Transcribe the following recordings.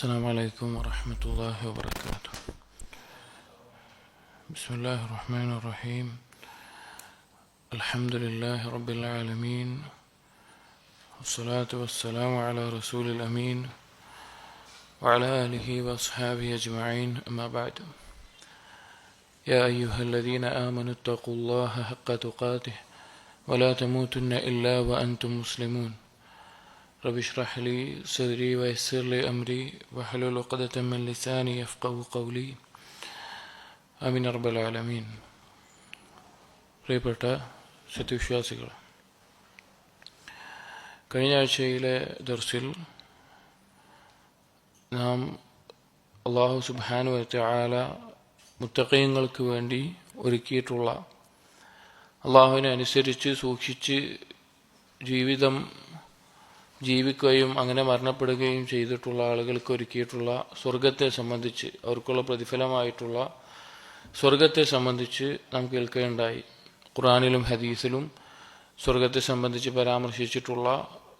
السلام عليكم ورحمة الله وبركاته. بسم الله الرحمن الرحيم. الحمد لله رب العالمين، والصلاة والسلام على رسول الأمين وعلى آله وأصحابه أجمعين، أما بعد. يا أيها الذين آمنوا اتقوا الله حق تقاته ولا تموتن إلا وأنتم مسلمون. رب اشرح لي صدري ويسر لي أمري واحلل عقدة من لساني يفقهوا قولي. ആമീൻ റബ്ബൽ ആലമീൻ. പ്രിയപ്പെട്ട സത്യവിശ്വാസികൾ, കഴിഞ്ഞ ആഴ്ചയിലെ ദർസിൽ നാം അല്ലാഹു സുബ്ഹാനഹു വ തആല മുത്തഖീങ്ങൾക്ക് വേണ്ടി ഒരുക്കിയിട്ടുള്ള, അല്ലാഹുവിനെ അനുസരിച്ച് സൂക്ഷിച്ച് ജീവിതം ജീവിക്കുകയും അങ്ങനെ മരണപ്പെടുകയും ചെയ്തിട്ടുള്ള ആളുകൾക്ക് ഒരുക്കിയിട്ടുള്ള സ്വർഗത്തെ സംബന്ധിച്ച്, അവർക്കുള്ള പ്രതിഫലമായിട്ടുള്ള സ്വർഗത്തെ സംബന്ധിച്ച് നാം കേൾക്കുകയുണ്ടായി. ഖുർആനിലും ഹദീസിലും സ്വർഗത്തെ സംബന്ധിച്ച് പരാമർശിച്ചിട്ടുള്ള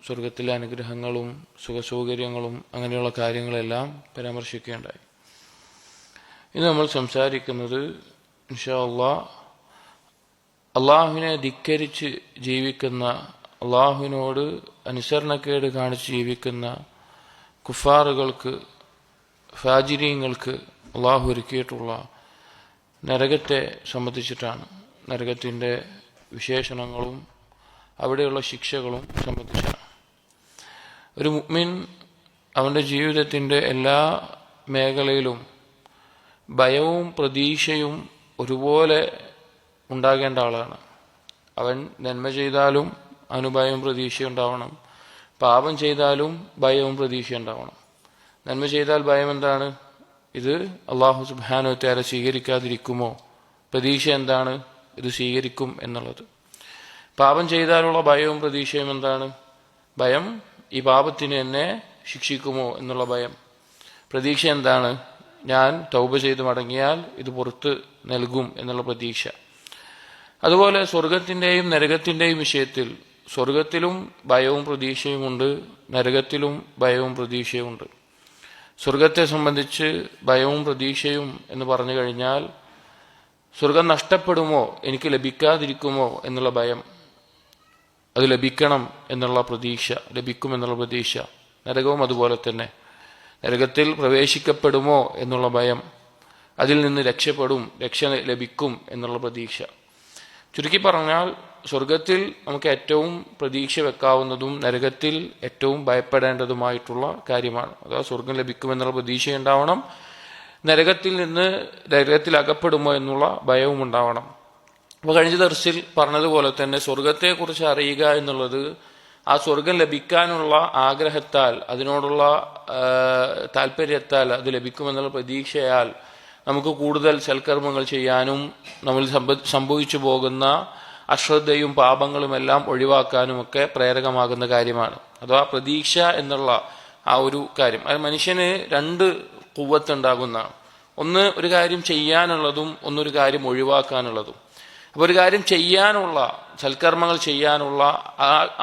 സ്വർഗത്തിലെ അനുഗ്രഹങ്ങളും സുഖസൗകര്യങ്ങളും അങ്ങനെയുള്ള കാര്യങ്ങളെല്ലാം പരാമർശിക്കുകയുണ്ടായി. ഇന്ന് നമ്മൾ സംസാരിക്കുന്നത് ഇൻഷാ അല്ലാഹ് അള്ളാഹുവിനെ ധിക്കരിച്ച് ജീവിക്കുന്ന, അള്ളാഹുവിനോട് അനുസരണക്കേട് കാണിച്ച് ജീവിക്കുന്ന കുഫാറുകൾക്ക്, ഫാജിരീങ്ങൾക്ക് അള്ളാഹു ഒരുക്കിയിട്ടുള്ള നരകത്തെ സംബന്ധിച്ചിട്ടാണ്. നരകത്തിൻ്റെ വിശേഷണങ്ങളും അവിടെയുള്ള ശിക്ഷകളും സംബന്ധിച്ചാണ്. ഒരു മുഅ്മിൻ അവൻ്റെ ജീവിതത്തിൻ്റെ എല്ലാ മേഖലയിലും ഭയവും പ്രതീക്ഷയും ഒരുപോലെ ഉണ്ടാകേണ്ട ആളാണ്. അവൻ നന്മ ചെയ്താലും അവന് ഭയവും പ്രതീക്ഷയും ഉണ്ടാവണം, പാപം ചെയ്താലും ഭയവും പ്രതീക്ഷയും ഉണ്ടാവണം. നന്മ ചെയ്താൽ ഭയം എന്താണ്? ഇത് അല്ലാഹു സുബ്ഹാനഹു വ തആല സ്വീകരിക്കാതിരിക്കുമോ? പ്രതീക്ഷ എന്താണ്? ഇത് സ്വീകരിക്കും എന്നുള്ളത്. പാപം ചെയ്താലുള്ള ഭയവും പ്രതീക്ഷയും എന്താണ്? ഭയം ഈ പാപത്തിന് എന്നെ ശിക്ഷിക്കുമോ എന്നുള്ള ഭയം. പ്രതീക്ഷ എന്താണ്? ഞാൻ തൗബ ചെയ്ത് മടങ്ങിയാൽ ഇത് പുറത്ത് നൽകും എന്നുള്ള പ്രതീക്ഷ. അതുപോലെ സ്വർഗത്തിൻ്റെയും നരകത്തിൻ്റെയും വിഷയത്തിൽ, സ്വർഗത്തിലും ഭയവും പ്രതീക്ഷയുമുണ്ട്, നരകത്തിലും ഭയവും പ്രതീക്ഷയുമുണ്ട്. സ്വർഗത്തെ സംബന്ധിച്ച് ഭയവും പ്രതീക്ഷയും എന്ന് പറഞ്ഞു കഴിഞ്ഞാൽ, സ്വർഗം നഷ്ടപ്പെടുമോ, എനിക്ക് ലഭിക്കാതിരിക്കുമോ എന്നുള്ള ഭയം, അത് ലഭിക്കണം എന്നുള്ള പ്രതീക്ഷ, ലഭിക്കുമെന്നുള്ള പ്രതീക്ഷ. നരകവും അതുപോലെ തന്നെ, നരകത്തിൽ പ്രവേശിക്കപ്പെടുമോ എന്നുള്ള ഭയം, അതിൽ നിന്ന് രക്ഷ ലഭിക്കും എന്നുള്ള പ്രതീക്ഷ. ചുരുക്കി പറഞ്ഞാൽ, സ്വർഗത്തിൽ നമുക്ക് ഏറ്റവും പ്രതീക്ഷ വെക്കാവുന്നതും നരകത്തിൽ ഏറ്റവും ഭയപ്പെടേണ്ടതുമായിട്ടുള്ള കാര്യമാണ്. അഥവാ സ്വർഗം ലഭിക്കുമെന്നുള്ള പ്രതീക്ഷയുണ്ടാവണം, നരകത്തിൽ അകപ്പെടുമോ എന്നുള്ള ഭയവും ഉണ്ടാവണം. അപ്പോൾ കഴിഞ്ഞ ദർസിൽ പറഞ്ഞതുപോലെ തന്നെ സ്വർഗത്തെക്കുറിച്ച് അറിയുക എന്നുള്ളത് ആ സ്വർഗം ലഭിക്കാനുള്ള ആഗ്രഹത്താൽ, അതിനോടുള്ള താല്പര്യത്താൽ, അത് ലഭിക്കുമെന്നുള്ള പ്രതീക്ഷയാൽ നമുക്ക് കൂടുതൽ സൽക്കർമ്മങ്ങൾ ചെയ്യാനും നമ്മൾ സംഭവിച്ചു പോകുന്ന അശ്രദ്ധയും പാപങ്ങളുമെല്ലാം ഒഴിവാക്കാനുമൊക്കെ പ്രേരകമാകുന്ന കാര്യമാണ്. അഥവാ പ്രതീക്ഷ എന്നുള്ള ആ ഒരു കാര്യം, അത് മനുഷ്യന് രണ്ട് ഖുവ്വത്തുണ്ടാകുന്നതാണ്. ഒന്ന് ഒരു കാര്യം ചെയ്യാനുള്ളതും, ഒന്നൊരു കാര്യം ഒഴിവാക്കാനുള്ളതും. അപ്പോൾ ഒരു കാര്യം ചെയ്യാനുള്ള, സൽക്കർമ്മങ്ങൾ ചെയ്യാനുള്ള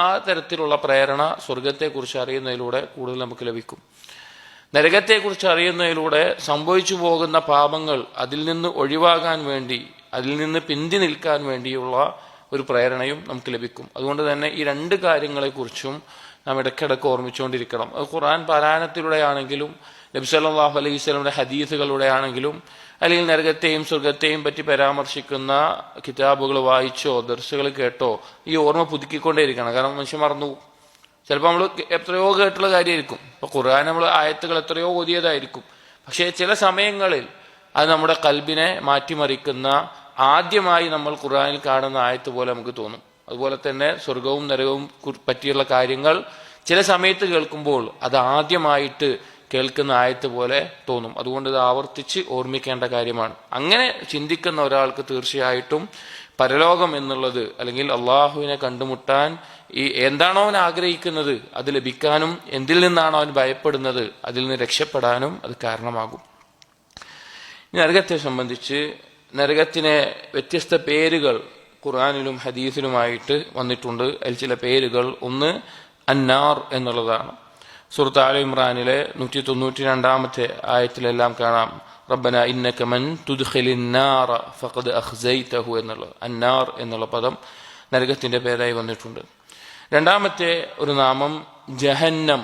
ആ തരത്തിലുള്ള പ്രേരണ സ്വർഗത്തെക്കുറിച്ച് അറിയുന്നതിലൂടെ കൂടുതൽ നമുക്ക് ലഭിക്കും. നരകത്തെക്കുറിച്ച് അറിയുന്നതിലൂടെ സംഭവിച്ചു പോകുന്ന പാപങ്ങൾ അതിൽ നിന്ന് ഒഴിവാകാൻ വേണ്ടി, അതിൽ നിന്ന് പിന്തി നിൽക്കാൻ വേണ്ടിയുള്ള ഒരു പ്രേരണയും നമുക്ക് ലഭിക്കും. അതുകൊണ്ട് തന്നെ ഈ രണ്ട് കാര്യങ്ങളെക്കുറിച്ചും നാം ഇടയ്ക്കിടയ്ക്ക് ഓർമ്മിച്ചുകൊണ്ടിരിക്കണം. അത് ഖുർആൻ പാരായണത്തിലൂടെ ആണെങ്കിലും, നബി സല്ലല്ലാഹു അലൈഹി വസല്ലമയുടെ ഹദീസുകളിലൂടെ ആണെങ്കിലും, അല്ലെങ്കിൽ നരകത്തെയും സ്വർഗത്തെയും പറ്റി പരാമർശിക്കുന്ന കിതാബുകൾ വായിച്ചോ ദർസുകൾ കേട്ടോ ഈ ഓർമ്മ പുതുക്കിക്കൊണ്ടേയിരിക്കണം. കാരണം മനുഷ്യൻ മറന്നു. ചിലപ്പോൾ നമ്മൾ എത്രയോ കേട്ടുള്ള കാര്യമായിരിക്കും. ഇപ്പോൾ ഖുർആൻ നമ്മൾ ആയത്തുകൾ എത്രയോ ഓതിയതായിരിക്കും. പക്ഷേ ചില സമയങ്ങളിൽ അത് നമ്മുടെ കൽബിനെ മാറ്റിമറിക്കുന്ന, ആദ്യമായി നമ്മൾ ഖുർആനിൽ കാണുന്ന ആയത്ത് പോലെ നമുക്ക് തോന്നും. അതുപോലെ തന്നെ സ്വർഗവും നരകവും പറ്റിയുള്ള കാര്യങ്ങൾ ചില സമയത്ത് കേൾക്കുമ്പോൾ അത് ആദ്യമായിട്ട് കേൾക്കുന്ന ആയത്ത് പോലെ തോന്നും. അതുകൊണ്ട് ഇത് ആവർത്തിച്ച് ഓർമ്മിക്കേണ്ട കാര്യമാണ്. അങ്ങനെ ചിന്തിക്കുന്ന ഒരാൾക്ക് തീർച്ചയായിട്ടും പരലോകം എന്നുള്ളത്, അല്ലെങ്കിൽ അള്ളാഹുവിനെ കണ്ടുമുട്ടാൻ എന്താണോ അവൻ ആഗ്രഹിക്കുന്നത് അത് ലഭിക്കാനും, എന്തിൽ നിന്നാണോ അവൻ ഭയപ്പെടുന്നത് അതിൽ നിന്ന് രക്ഷപ്പെടാനും അത് കാരണമാകും. നരകത്തെ സംബന്ധിച്ച്, നരകത്തിന് വ്യത്യസ്ത പേരുകൾ ഖുർആനിലും ഹദീസിലുമായിട്ട് വന്നിട്ടുണ്ട്. അതിൽ ചില പേരുകൾ, ഒന്ന് അന്നാർ എന്നുള്ളതാണ്. സൂറത്ത് ആല ഇമ്രാനിലെ 192 ആയത്തിലെല്ലാം കാണാം റബ്ബന ഇന്നക മൻ തുദ്ഖിലിൻ നാറ ഫഖദ് അഖ്സൈതഹു എന്നുള്ളത്. അന്നാർ എന്നുള്ള പദം നരകത്തിന്റെ പേരായി വന്നിട്ടുണ്ട്. രണ്ടാമത്തെ ഒരു നാമം ജഹന്നം,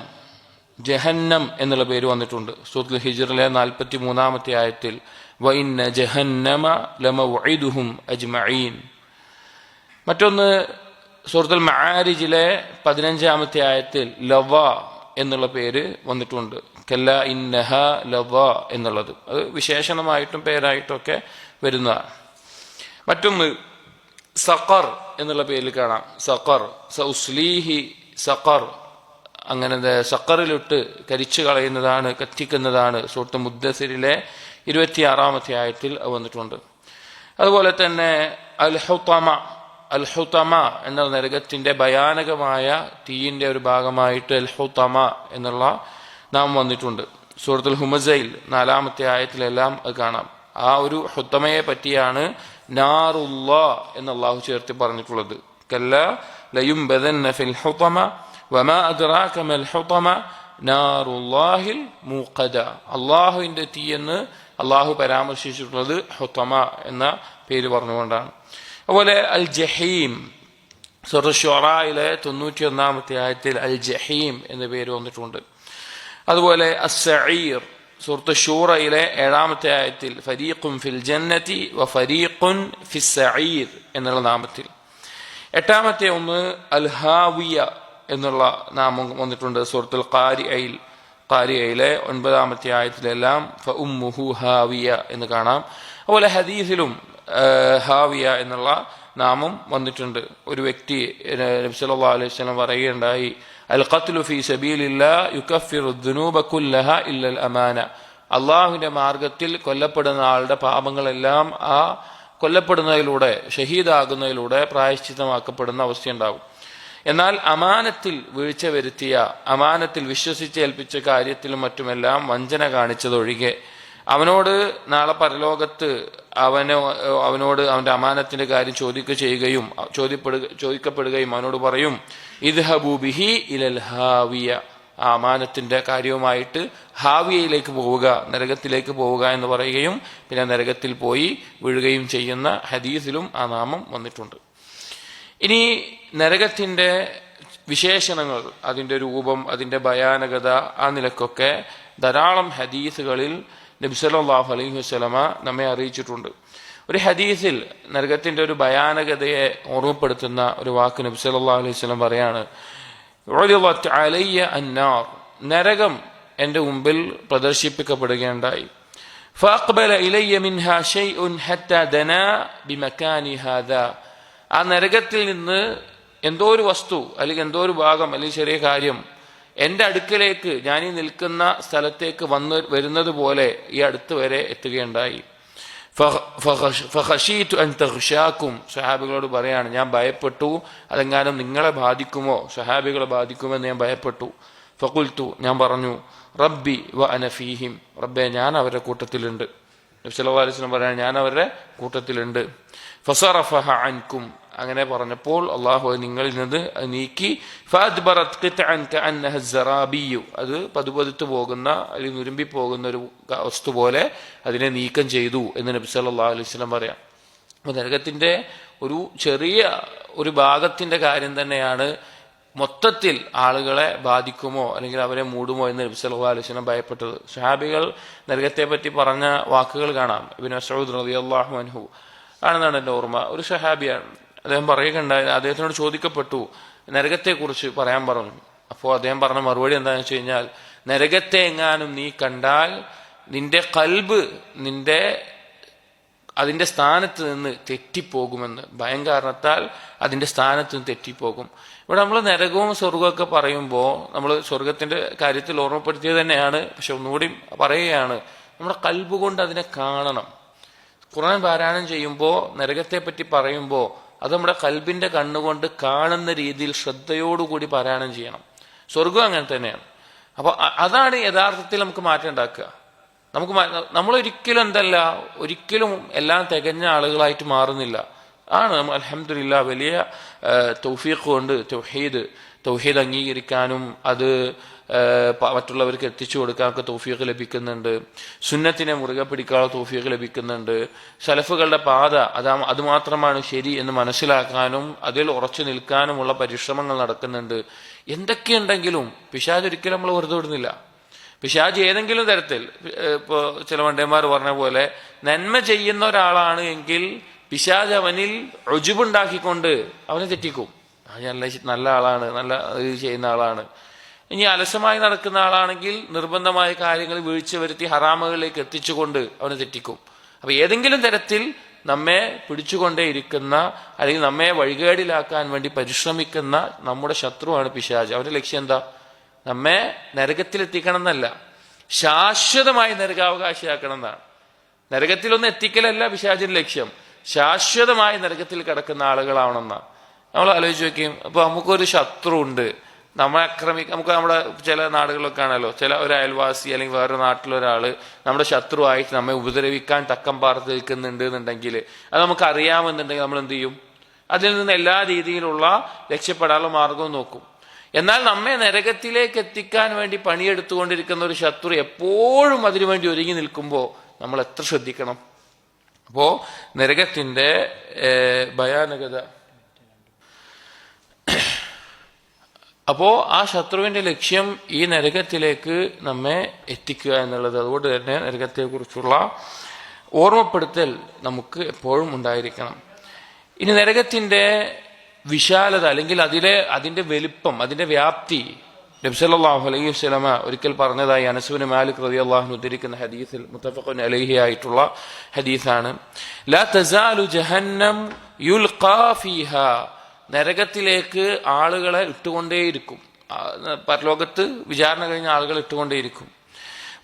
ജഹന്നം എന്നുള്ള പേര് വന്നിട്ടുണ്ട്. സൂറത്തുൽ ഹിജ്റിലെ 43 ആയത്തിൽ വഇന്ന ജഹന്നമ ലമൗഇദുഹും അജ്മഈൻ. മറ്റൊന്ന് സൂറത്തുൽ മആരിജിലെ 15 ആയത്തിൽ ലവ എന്നുള്ള പേര് വന്നിട്ടുണ്ട്. കല്ല ഇന്നഹ ലവ എന്നുള്ളത് അത് വിശേഷണമായിട്ടും പേരായിട്ടും വരുന്നതാണ്. മറ്റൊന്ന് സഖർ എന്നുള്ള പേരിൽ കാണാം. സഖർ സഉസ്ലീഹി സഖർ, അങ്ങനെ സഖറിലിട്ട് കരിച്ചു കളയുന്നതാണ്, കത്തിക്കുന്നതാണ്. സൂറത്ത് മുദ്ദസിറിലെ 26 ആയത്തിൽ വന്നിട്ടുണ്ട്. അതുപോലെ തന്നെ അൽ ഹുതമ, അൽ ഹുതമ എന്ന നരകത്തിന്റെ ഭയാനകമായ തീയിന്റെ ഒരു ഭാഗമായിട്ട് അൽ ഹുതമ എന്നുള്ള നാം വന്നിട്ടുണ്ട്. സൂറത്തുൽ ഹുമസയിൽ 4 ആയത്തിലെല്ലാം അത് കാണാം. ആ ഒരു ഹുതമയെ പറ്റിയാണ് നാറുല്ലാ എന്ന് അള്ളാഹു ചേർത്ത് പറഞ്ഞിട്ടുള്ളത്. കല്ല ലയുംബദന്ന ഫിൽ ഹുതമ വമാ അദ്റാക മൽ ഹുതമ നാറുല്ലാഹിൽ മൂഖദ. അള്ളാഹുവിന്റെ തീ എന്ന് അള്ളാഹു പരാമർശിച്ചിട്ടുള്ളത് ഹുതമ എന്ന പേര് പറഞ്ഞുകൊണ്ടാണ്. അതുപോലെ അൽ ജഹീം, സൂറത്തുൽ ശുഅറയിലെ 91 ആയത്തിൽ അൽ ജഹീം എന്ന പേര് വന്നിട്ടുണ്ട്. അതുപോലെ അസ്സഈർ, സൂറത്തുൽ ശൂറയിലെ 7 ആയത്തിൽ ഫരീഖുൻ ഫിൽ ജന്നതി വഫരീഖുൻ ഫിസ് സഈർ എന്നുള്ള നാമത്തിൽ. 8 ഒന്ന് അൽ ഹാവിയ എന്നുള്ള നാമം വന്നിട്ടുണ്ട്. സൂറത്തുൽ ഖാരിയയിലെ 9 ആയത്തിലെല്ലാം ഫഉമ്മുഹു ഹാവിയ എന്ന് കാണാം. അതുപോലെ ഹദീസിലും ഹാവിയ എന്നുള്ള നാമം വന്നിട്ടുണ്ട്. ഒരു വ്യക്തി നബി സല്ലല്ലാഹു അലൈഹി വസല്ലം പറയുകയുണ്ടായി, അൽ ഖത്ലു ഫീ സബീലില്ലാഹ് യുകഫിറു ദുനൂബ കുല്ലഹ ഇല്ലൽ അമാന. അള്ളാഹുവിന്റെ മാർഗത്തിൽ കൊല്ലപ്പെടുന്ന ആളുടെ പാപങ്ങളെല്ലാം ആ കൊല്ലപ്പെടുന്നതിലൂടെ, ഷഹീദാകുന്നതിലൂടെ പ്രായശ്ചിത്തമാക്കപ്പെടുന്ന അവസ്ഥയുണ്ടാകും. എന്നാൽ അമാനത്തിൽ വീഴ്ച വരുത്തിയ, അമാനത്തിൽ വിശ്വസിച്ചേൽപ്പിച്ച കാര്യത്തിലും മറ്റുമെല്ലാം വഞ്ചന കാണിച്ചതൊഴികെ അവനോട് നാളെ പരലോകത്ത് അവനോട് അവന്റെ അമാനത്തിന്റെ കാര്യം ചോദിക്കപ്പെടുകയും അവനോട് പറയും ഇദ്ഹബൂ ബിഹി ഇലൽ ഹാവിയ, ആ അമാനത്തിന്റെ കാര്യവുമായിട്ട് ഹാവിയയിലേക്ക് പോവുക, നരകത്തിലേക്ക് പോവുക എന്ന് പറയുകയും പിന്നെ നരകത്തിൽ പോയി വീഴുകയും ചെയ്യുന്ന ഹദീസിലും ആ നാമം വന്നിട്ടുണ്ട്. ഇനി നരകത്തിന്റെ വിശേഷണങ്ങൾ, അതിന്റെ രൂപം, അതിന്റെ ഭയാനകത, ആ നിലക്കൊക്കെ ധാരാളം ഹദീസുകളിൽ നബി സല്ലല്ലാഹു അലൈഹി വസല്ലമ നമ്മെ അറിയിച്ചിട്ടുണ്ട്. ഒരു ഹദീസിൽ നരകത്തിന്റെ ഒരു ഭയാനകതയെ ഓർമ്മപ്പെടുത്തുന്ന ഒരു വാക്ക് നബി സല്ലല്ലാഹു അലൈഹി വസല്ലം പറയാണ്, ഉരിദത് അലയ്യ അന്നാർ, നരകം എൻ്റെ മുമ്പിൽ പ്രദർശിപ്പിക്കപ്പെടുകയുണ്ടായി. ഫഅഖ്ബല ഇലയ്യ മിൻഹാ ശൈഉൻ ഹത്താ ദനാ ബിമകാനി ഹാദാ, ആ നരകത്തിൽ നിന്ന് എന്തോ ഒരു വസ്തു അല്ലെങ്കിൽ എന്തോ ഒരു ഭാഗം അല്ലെങ്കിൽ ചെറിയ കാര്യം എൻ്റെ അടുക്കലേക്ക്, ഞാൻ ഈ നിൽക്കുന്ന സ്ഥലത്തേക്ക് വരുന്നത് പോലെ ഈ അടുത്ത് വരെ എത്തുകയുണ്ടായി. ഫഖശീതു അൻ തഗ്ശാകും, സ്വഹാബികളോട് പറയാണ്, ഞാൻ ഭയപ്പെട്ടു അതെങ്ങാനും നിങ്ങളെ ബാധിക്കുമോ, സ്വഹാബികളെ ബാധിക്കുമെന്ന് ഞാൻ ഭയപ്പെട്ടു. ഫഖുൽതു, ഞാൻ പറഞ്ഞു, റബ്ബി വ അന ഫീഹിം, റബ്ബേ ഞാൻ അവരുടെ കൂട്ടത്തിലുണ്ട്. നബി സല്ലല്ലാഹു അലൈഹി വസല്ലം പറയാണ്, ഞാൻ അവരുടെ കൂട്ടത്തിലുണ്ട്. ഫസറഫഹ അൻകും, അങ്ങനെ പറഞ്ഞപ്പോൾ അള്ളാഹു നിങ്ങളിൽ നിന്ന് നീക്കി. ഫഅദ്ബറത് ഖിത്അൻ കഅന്നഹ സറാബിയു, അത് പതുപതുത്തു പോകുന്ന അല്ലെങ്കിൽ നുരുമ്പി പോകുന്ന ഒരു വസ്തു പോലെ അതിനെ നീക്കം ചെയ്തു എന്ന് നബി സല്ലല്ലാഹു അലൈഹി വസല്ലം പറയാം. അപ്പോൾ നരകത്തിന്റെ ഒരു ചെറിയ ഒരു ഭാഗത്തിന്റെ കാര്യം തന്നെയാണ് മൊത്തത്തിൽ ആളുകളെ ബാധിക്കുമോ അല്ലെങ്കിൽ അവരെ മൂടുമോ എന്ന് നബി സല്ലല്ലാഹു അലൈഹി വസല്ലം ഭയപ്പെട്ടത്. സ്വഹാബികൾ നരകത്തെ പറ്റി പറഞ്ഞ വാക്കുകൾ കാണാം. ഇബ്നു മസ്ഊദ് റളിയല്ലാഹു അൻഹു ആണെന്നാണ് എൻ്റെ ഓർമ്മ. ഒരു സ്വഹാബിയാണ്, അദ്ദേഹം പറയുകയുണ്ടായി, അദ്ദേഹത്തിനോട് ചോദിക്കപ്പെട്ടു നരകത്തെക്കുറിച്ച് പറയാൻ പറഞ്ഞു. അപ്പോൾ അദ്ദേഹം പറഞ്ഞ മറുപടി എന്താണെന്ന് വെച്ച് കഴിഞ്ഞാൽ, നരകത്തെ എങ്ങാനും നീ കണ്ടാൽ നിന്റെ കൽബ് അതിന്റെ സ്ഥാനത്ത് നിന്ന് തെറ്റിപ്പോകുമെന്ന്, ഭയം കാരണത്താൽ അതിന്റെ സ്ഥാനത്ത് നിന്ന് തെറ്റിപ്പോകും. ഇവിടെ നമ്മൾ നരകവും സ്വർഗമൊക്കെ പറയുമ്പോൾ നമ്മൾ സ്വർഗത്തിന്റെ കാര്യത്തിൽ ഓർമ്മപ്പെടുത്തിയത് തന്നെയാണ്, പക്ഷെ ഒന്നുകൂടി പറയുകയാണ്, നമ്മുടെ കൽബ് കൊണ്ട് അതിനെ കാണണം. ഖുർആൻ പാരായണം ചെയ്യുമ്പോൾ നരകത്തെ പറ്റി പറയുമ്പോൾ അത് നമ്മുടെ കൽബിന്റെ കണ്ണുകൊണ്ട് കാണുന്ന രീതിയിൽ ശ്രദ്ധയോടുകൂടി പാരായണം ചെയ്യണം. സ്വർഗം അങ്ങനെ തന്നെയാണ്. അപ്പൊ അതാണ് യഥാർത്ഥത്തിൽ നമുക്ക് മാറ്റം ഉണ്ടാക്കുക. നമ്മളൊരിക്കലും ഒരിക്കലും എല്ലാം തികഞ്ഞ ആളുകളായിട്ട് മാറുന്നില്ല. നമ്മൾ അൽഹംദുലില്ലാ വലിയ തൗഫീഖ് കൊണ്ട് തൗഹീദ് അംഗീകരിക്കാനും അത് മറ്റുള്ളവർക്ക് എത്തിച്ചു കൊടുക്കാനൊക്കെ തൗഫീഖ് ലഭിക്കുന്നുണ്ട്. സുന്നത്തിനെ മുറുകെ പിടിക്കാനുള്ള തൗഫീഖ് ലഭിക്കുന്നുണ്ട്. സലഫുകളുടെ പാത അത് മാത്രമാണ് ശരി എന്ന് മനസ്സിലാക്കാനും അതിൽ ഉറച്ചു നിൽക്കാനുമുള്ള പരിശ്രമങ്ങൾ നടക്കുന്നുണ്ട്. എന്തൊക്കെയുണ്ടെങ്കിലും പിശാച് ഒരിക്കലും നമ്മൾ വെറുതെ വിടുന്നില്ല. പിശാച് ഏതെങ്കിലും തരത്തിൽ ഇപ്പോൾ ചില പണ്ഡിതന്മാർ പറഞ്ഞ പോലെ നന്മ ചെയ്യുന്ന ഒരാളാണ് എങ്കിൽ പിശാച് അവനിൽ റുജുബുണ്ടാക്കിക്കൊണ്ട് അവനെ തെറ്റിക്കും. നല്ല ആളാണ്, നല്ല ഇത് ചെയ്യുന്ന ആളാണ്. ഇനി അലസമായി നടക്കുന്ന ആളാണെങ്കിൽ നിർബന്ധമായ കാര്യങ്ങൾ വീഴ്ച വരുത്തി ഹറാമുകളിലേക്ക് എത്തിച്ചുകൊണ്ട് അവനെ തെറ്റിക്കും. അപ്പൊ ഏതെങ്കിലും തരത്തിൽ നമ്മെ പിടിച്ചുകൊണ്ടേയിരിക്കുന്ന അല്ലെങ്കിൽ നമ്മെ വഴികേടിലാക്കാൻ വേണ്ടി പരിശ്രമിക്കുന്ന നമ്മുടെ ശത്രുവാണ് പിശാച്. അവന്റെ ലക്ഷ്യം എന്താ? നമ്മെ നരകത്തിലെത്തിക്കണം എന്നല്ല, ശാശ്വതമായി നരകാവകാശിയാക്കണം എന്നാണ്. നരകത്തിലൊന്നും എത്തിക്കലല്ല പിശാചിന്റെ ലക്ഷ്യം, ശാശ്വതമായി നരകത്തിൽ കിടക്കുന്ന ആളുകളാവണമെന്നാണ്. നമ്മൾ ആലോചിച്ച് നോക്കിയും അപ്പൊ നമുക്കൊരു ശത്രു ഉണ്ട്, നമ്മളെ നമുക്ക് നമ്മുടെ ചില നാടുകളിലൊക്കെ ആണല്ലോ, ചില ഒരു അയൽവാസി അല്ലെങ്കിൽ വേറൊരു നാട്ടിലൊരാള് നമ്മുടെ ശത്രുവായിട്ട് നമ്മെ ഉപദ്രവിക്കാൻ തക്കം പാർത്ത് നിൽക്കുന്നുണ്ട് എന്നുണ്ടെങ്കിൽ അത് നമുക്ക് അറിയാമെന്നുണ്ടെങ്കിൽ നമ്മൾ എന്ത് ചെയ്യും? അതിൽ നിന്ന് എല്ലാ രീതിയിലുള്ള രക്ഷപ്പെടാനുള്ള മാർഗവും നോക്കും. എന്നാൽ നമ്മെ നരകത്തിലേക്ക് എത്തിക്കാൻ വേണ്ടി പണിയെടുത്തുകൊണ്ടിരിക്കുന്ന ഒരു ശത്രു എപ്പോഴും അതിനുവേണ്ടി ഒരുങ്ങി നിൽക്കുമ്പോൾ നമ്മൾ എത്ര ശ്രദ്ധിക്കണം. അപ്പോ നരകത്തിന്റെ ഭയാനകത, അപ്പോ ആ ശത്രുവിന്റെ ലക്ഷ്യം ഈ നരകത്തിലേക്ക് നമ്മെ എത്തിക്കുക എന്നുള്ളത്. അതുകൊണ്ട് തന്നെ നരകത്തെ കുറിച്ചുള്ള ഓർമ്മപ്പെടുത്തൽ നമുക്ക് എപ്പോഴും ഉണ്ടായിരിക്കണം. ഇനി നരകത്തിന്റെ വിശാലത അല്ലെങ്കിൽ അതിന്റെ വലിപ്പം, അതിന്റെ വ്യാപ്തി നബി സല്ലല്ലാഹു അലൈഹി വസല്ലമ ഒരിക്കൽ പറഞ്ഞതായി അനസ് ഇബ്നു മാലിക് റളിയല്ലാഹു അൻഹു ഉദ്ധരിക്കുന്ന ഹദീസിൽ മുത്തഫഖുൻ അലൈഹി ആയിട്ടുള്ള ഹദീസാണ്. ലാ തസാലു ജഹന്നം യുൽഖാ ഫീഹാ, നരകത്തിലേക്ക് ആളുകളെ ഇട്ടുകൊണ്ടേയിരിക്കും. പരലോകത്ത് വിചാരണ കഴിഞ്ഞ ആളുകൾ ഇട്ടുകൊണ്ടേയിരിക്കും.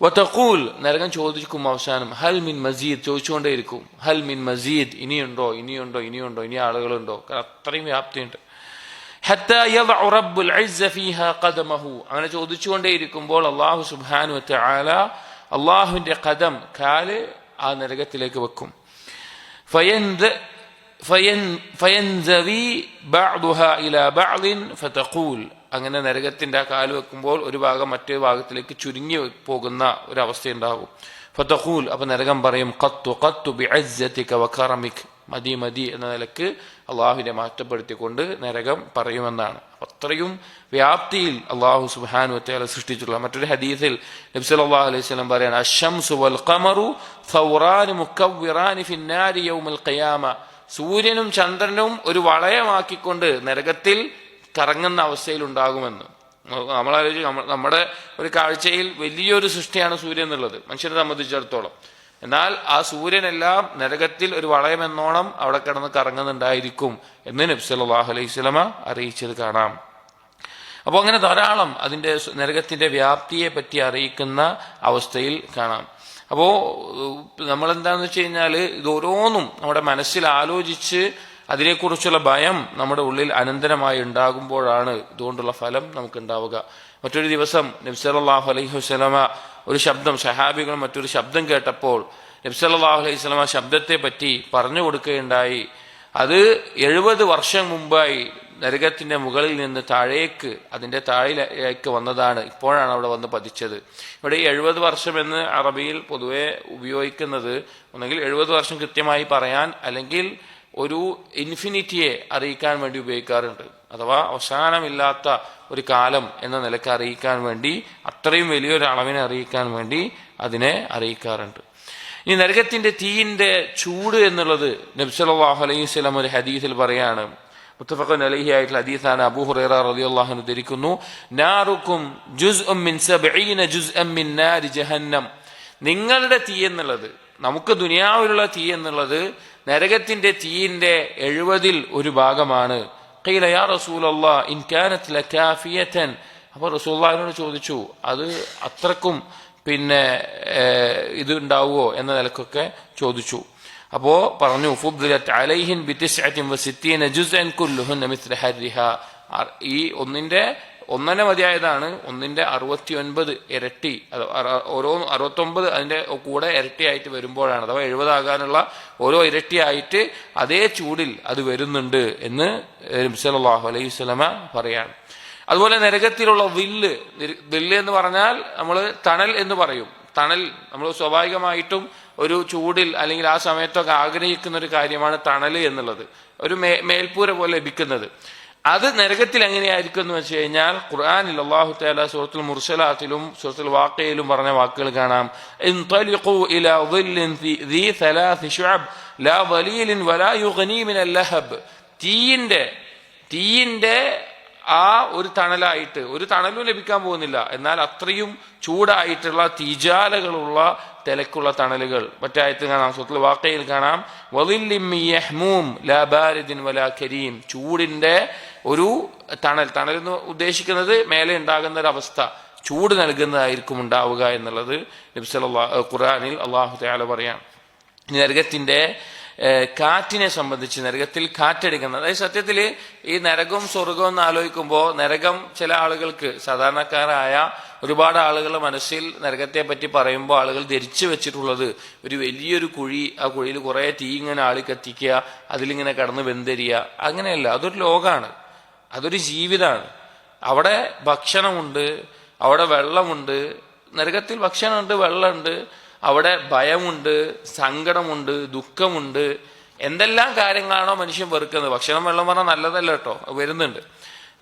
വതഖൂൽ, നരകം ചോദിക്കും അവസാനം, ഹൽ മിൻ മസീദ്, ചോദിച്ചുകൊണ്ടേയിരിക്കും. ഹൽ മിൻ മസീദ്, ഇനിയുണ്ടോ ഇനിയുണ്ടോ ഇനിയുണ്ടോ, ഇനി ആളുകളുണ്ടോ? അത്രയും വ്യാപ്തിയുണ്ട്. ഹത്താ യദഉ റബ്ബുൽ ഇസ്സ ഫീഹാ ഖദമഹു, അങ്ങനെ ചോദിച്ചുകൊണ്ടേയിരിക്കുമ്പോൾ അല്ലാഹു സുബ്ഹാനഹു വ തആല അല്ലാഹുവിന്റെ ഖദം, കാല് ആ നരകത്തിലേക്ക് വെക്കും. ഫയൻസവി ബഅദുഹാ ഇലാ ബഅദിൻ ഫതഖൂൽ, അങ്ങനെ നരകത്തിന്റെ ആ കാല് വെക്കുമ്പോൾ ഒരു ഭാഗം മറ്റേ ഭാഗത്തിലേക്ക് ചുരുങ്ങി പോകുന്ന ഒരവസ്ഥയുണ്ടാകും. ഫതഖൂൽ, അപ്പൊ നരകം പറയും, ഖത്തു ഖത്തു ബിഇസ്സതിക വകറമിക്, മതി മതി എന്ന നിലക്ക് അള്ളാഹുവിനെ മാറ്റപ്പെടുത്തിക്കൊണ്ട് നരകം പറയുമെന്നാണ്. അത്രയും വ്യാപ്തിയിൽ അള്ളാഹു സുബ്ഹാനഹു വ തആല സൃഷ്ടിച്ചിട്ടുള്ള. മറ്റൊരു ഹദീസിൽ നബി സല്ലല്ലാഹു അലൈഹി വസല്ലം പറയാണ്, അശ്ശംസു വൽ ഖമറു സൗറാൻ മുകവ്വിറാൻ ഫിന്നാരി യൗമൽ ഖിയാമ, സൂര്യനും ചന്ദ്രനും ഒരു വളയമാക്കിക്കൊണ്ട് നരകത്തിൽ കറങ്ങുന്ന അവസ്ഥയിൽ ഉണ്ടാകുമെന്ന്. നമ്മളാലോചിച്ച് നമ്മുടെ ഒരു കാഴ്ചയിൽ വലിയൊരു സൃഷ്ടിയാണ് സൂര്യൻ എന്നുള്ളത് മനുഷ്യനെ സംബന്ധിച്ചിടത്തോളം. എന്നാൽ ആ സൂര്യനെല്ലാം നരകത്തിൽ ഒരു വളയമെന്നോണം അവിടെ കിടന്ന് കറങ്ങുന്നുണ്ടായിരിക്കും എന്ന് നബി സല്ലല്ലാഹു അലൈഹി വസല്ലമ അറിയിച്ചത് കാണാം. അപ്പോൾ അങ്ങനെ ധാരാളം അതിന്റെ നരകത്തിന്റെ വ്യാപ്തിയെ പറ്റി അറിയിക്കുന്ന അവസ്ഥയിൽ കാണാം. അപ്പോ നമ്മളെന്താന്ന് വെച്ച് കഴിഞ്ഞാൽ ഇത് ഓരോന്നും നമ്മുടെ മനസ്സിൽ ആലോചിച്ച് അതിനെക്കുറിച്ചുള്ള ഭയം നമ്മുടെ ഉള്ളിൽ അനന്തരമായി ഉണ്ടാകുമ്പോഴാണ് ഇതുകൊണ്ടുള്ള ഫലം നമുക്ക് ഉണ്ടാവുക. മറ്റൊരു ദിവസം നബി സല്ലല്ലാഹു അലൈഹി വസല്ലമ ഒരു ശബ്ദം, സഹാബികൾ മറ്റൊരു ശബ്ദം കേട്ടപ്പോൾ നബി സല്ലല്ലാഹു അലൈഹി വസല്ലമ ശബ്ദത്തെ പറ്റി പറഞ്ഞു കൊടുക്കുകയുണ്ടായി. അത് 70 വർഷം മുമ്പായി നരകത്തിന്റെ മുകളിൽ നിന്ന് താഴേക്ക്, അതിന്റെ താഴേക്ക് വന്നതാണ്, ഇപ്പോഴാണ് അവിടെ വന്ന് പതിച്ചത്. ഇവിടെ ഈ 70 വർഷം എന്ന് അറബിയിൽ പൊതുവെ ഉപയോഗിക്കുന്നത് ഒന്നെങ്കിൽ 70 വർഷം കൃത്യമായി പറയാൻ, അല്ലെങ്കിൽ ഒരു ഇൻഫിനിറ്റിയെ അറിയിക്കാൻ വേണ്ടി ഉപയോഗിക്കാറുണ്ട്. അഥവാ അവസാനമില്ലാത്ത ഒരു കാലം എന്ന നിലക്ക് അറിയിക്കാൻ വേണ്ടി, അത്രയും വലിയൊരു അളവിനെ അറിയിക്കാൻ വേണ്ടി അതിനെ അറിയിക്കാറുണ്ട്. ഇനി നരകത്തിന്റെ തീയിന്റെ ചൂട് എന്നുള്ളത് നബി സല്ലല്ലാഹു അലൈഹി വസല്ലം ഒരു ഹദീസിൽ പറയാണ്, മുത്തഫഖുൻ അലൈഹി ആയിട്ടുള്ള ഹദീസാണ്. അബൂ ഹുറൈറ റളിയല്ലാഹു അൻഹു ധരിക്കുന്നു, നാറുക്കും ജുസ്ഉം മിൻ 70 ജുസ്അൻ മിൻ നാരി ജഹന്നം, നിങ്ങളുടെ തീ എന്നുള്ളത്, നമുക്ക് ദുനിയാവിലുള്ള തീ എന്നുള്ളത് നരകത്തിന്റെ തീയിന്റെ 70 ഒരു ഭാഗമാണ്. ഖീല യാ റസൂലല്ലാഹ് ഇൻ കാനത് ലകാഫിയതൻ, അപ്പോൾ റസൂലുള്ളാഹിനോട് ചോദിച്ചു, അത് അത്രക്കും ഇത് ഉണ്ടാവുമോ എന്ന നിലക്കൊക്കെ ചോദിച്ചു. അപ്പോ പറഞ്ഞു, ഫുദ്ദിലത് അലൈഹിൻ ബി69 ജുസ്അൻ കുല്ലുഹുന്ന മിസ്ല ഹർരിഹാ, ഈ ഒന്നര മതിയായതാണ്, ഒന്നിന്റെ 69 ഇരട്ടി, ഓരോ 69 അതിന്റെ കൂടെ ഇരട്ടിയായിട്ട് വരുമ്പോഴാണ്, അഥവാ 70 ആകാനുള്ള ഓരോ ഇരട്ടിയായിട്ട് അതേ ചൂടിൽ അത് വരുന്നുണ്ട് എന്ന് നബി സല്ലല്ലാഹു അലൈഹി വസല്ലമ പറയാണ്. അതുപോലെ നരകത്തിലുള്ള വില്ല് എന്ന് പറഞ്ഞാൽ നമ്മൾ തണൽ എന്ന് പറയും. തണൽ നമ്മൾ സ്വാഭാവികമായിട്ടും ഒരു ചൂടിൽ അല്ലെങ്കിൽ ആ സമയത്തൊക്കെ ആഗ്രഹിക്കുന്ന ഒരു കാര്യമാണ് തണൽ എന്നുള്ളത്, ഒരു മേൽപ്പൂര പോലെ ലഭിക്കുന്നത്. അത് നരകത്തിൽ എങ്ങനെയായിരിക്കും എന്ന് വെച്ച് കഴിഞ്ഞാൽ ഖുർആനിൽ അല്ലാഹു തആല സൂറത്തുൽ മുർസലാത്തിലും സൂറത്തുൽ വാഖിയയിലും പറഞ്ഞ വാക്കുകൾ കാണാം. ഇൻതലിഖൂ ഇലാ ളിൻ ദീ സലാസി ശുഅബ് ലാ വലീലിൻ വലാ യുഗ്നി മിനൽ ലഹബ്. തീയിന്റെ ആ ഒരു തണലായിട്ട്, ഒരു തണലും ലഭിക്കാൻ പോകുന്നില്ല, എന്നാൽ അത്രയും ചൂടായിട്ടുള്ള തീജാലകളുള്ള തിലക്കുള്ള തണലുകൾ. മറ്റായത്തിൽ കാണാം, സൂറത്തുൽ വാഖിയയിൽ കാണാം, വളില്ലിൻ മിൻ യഹ്മൂം ലാ ബാരിദിൻ വലാ കരീം. ചൂടിന്റെ ഒരു തണൽ എന്ന് ഉദ്ദേശിക്കുന്നത് മേലെ ഉണ്ടാകുന്ന ഒരു അവസ്ഥ, ചൂട് നൽകുന്നതായിരിക്കും ഉണ്ടാവുക എന്നുള്ളത് നബി സല്ലല്ലാഹു ഖുർആനിൽ അല്ലാഹു തആല പറയാം. നരകത്തിന്റെ കാറ്റിനെ സംബന്ധിച്ച്, നരകത്തിൽ കാറ്റടിക്കുന്നത്, അതായത് സത്യത്തിൽ ഈ നരകവും സ്വർഗവും എന്ന് ആലോചിക്കുമ്പോൾ നരകം ചില ആളുകൾക്ക്, സാധാരണക്കാരായ ഒരുപാട് ആളുകളുടെ മനസ്സിൽ നരകത്തെ പറ്റി പറയുമ്പോൾ ആളുകൾ ധരിച്ചു വെച്ചിട്ടുള്ളത് ഒരു വലിയൊരു കുഴി, ആ കുഴിയിൽ കുറെ തീ ഇങ്ങനെ ആളി കത്തിക്കുക, അതിലിങ്ങനെ കടന്ന് വെന്തെരിയ. അങ്ങനെയല്ല, അതൊരു ലോകമാണ്, അതൊരു ജീവിതമാണ്. അവിടെ ഭക്ഷണമുണ്ട്, അവിടെ വെള്ളമുണ്ട്. നരകത്തിൽ ഭക്ഷണമുണ്ട്, വെള്ളമുണ്ട്, അവിടെ ഭയമുണ്ട്, സങ്കടമുണ്ട്, ദുഃഖമുണ്ട്. എന്തെല്ലാം കാര്യങ്ങളാണോ മനുഷ്യൻ വെറുക്കുന്നത്. ഭക്ഷണം വെള്ളം പറഞ്ഞാൽ നല്ലതല്ല കേട്ടോ, വരുന്നുണ്ട്.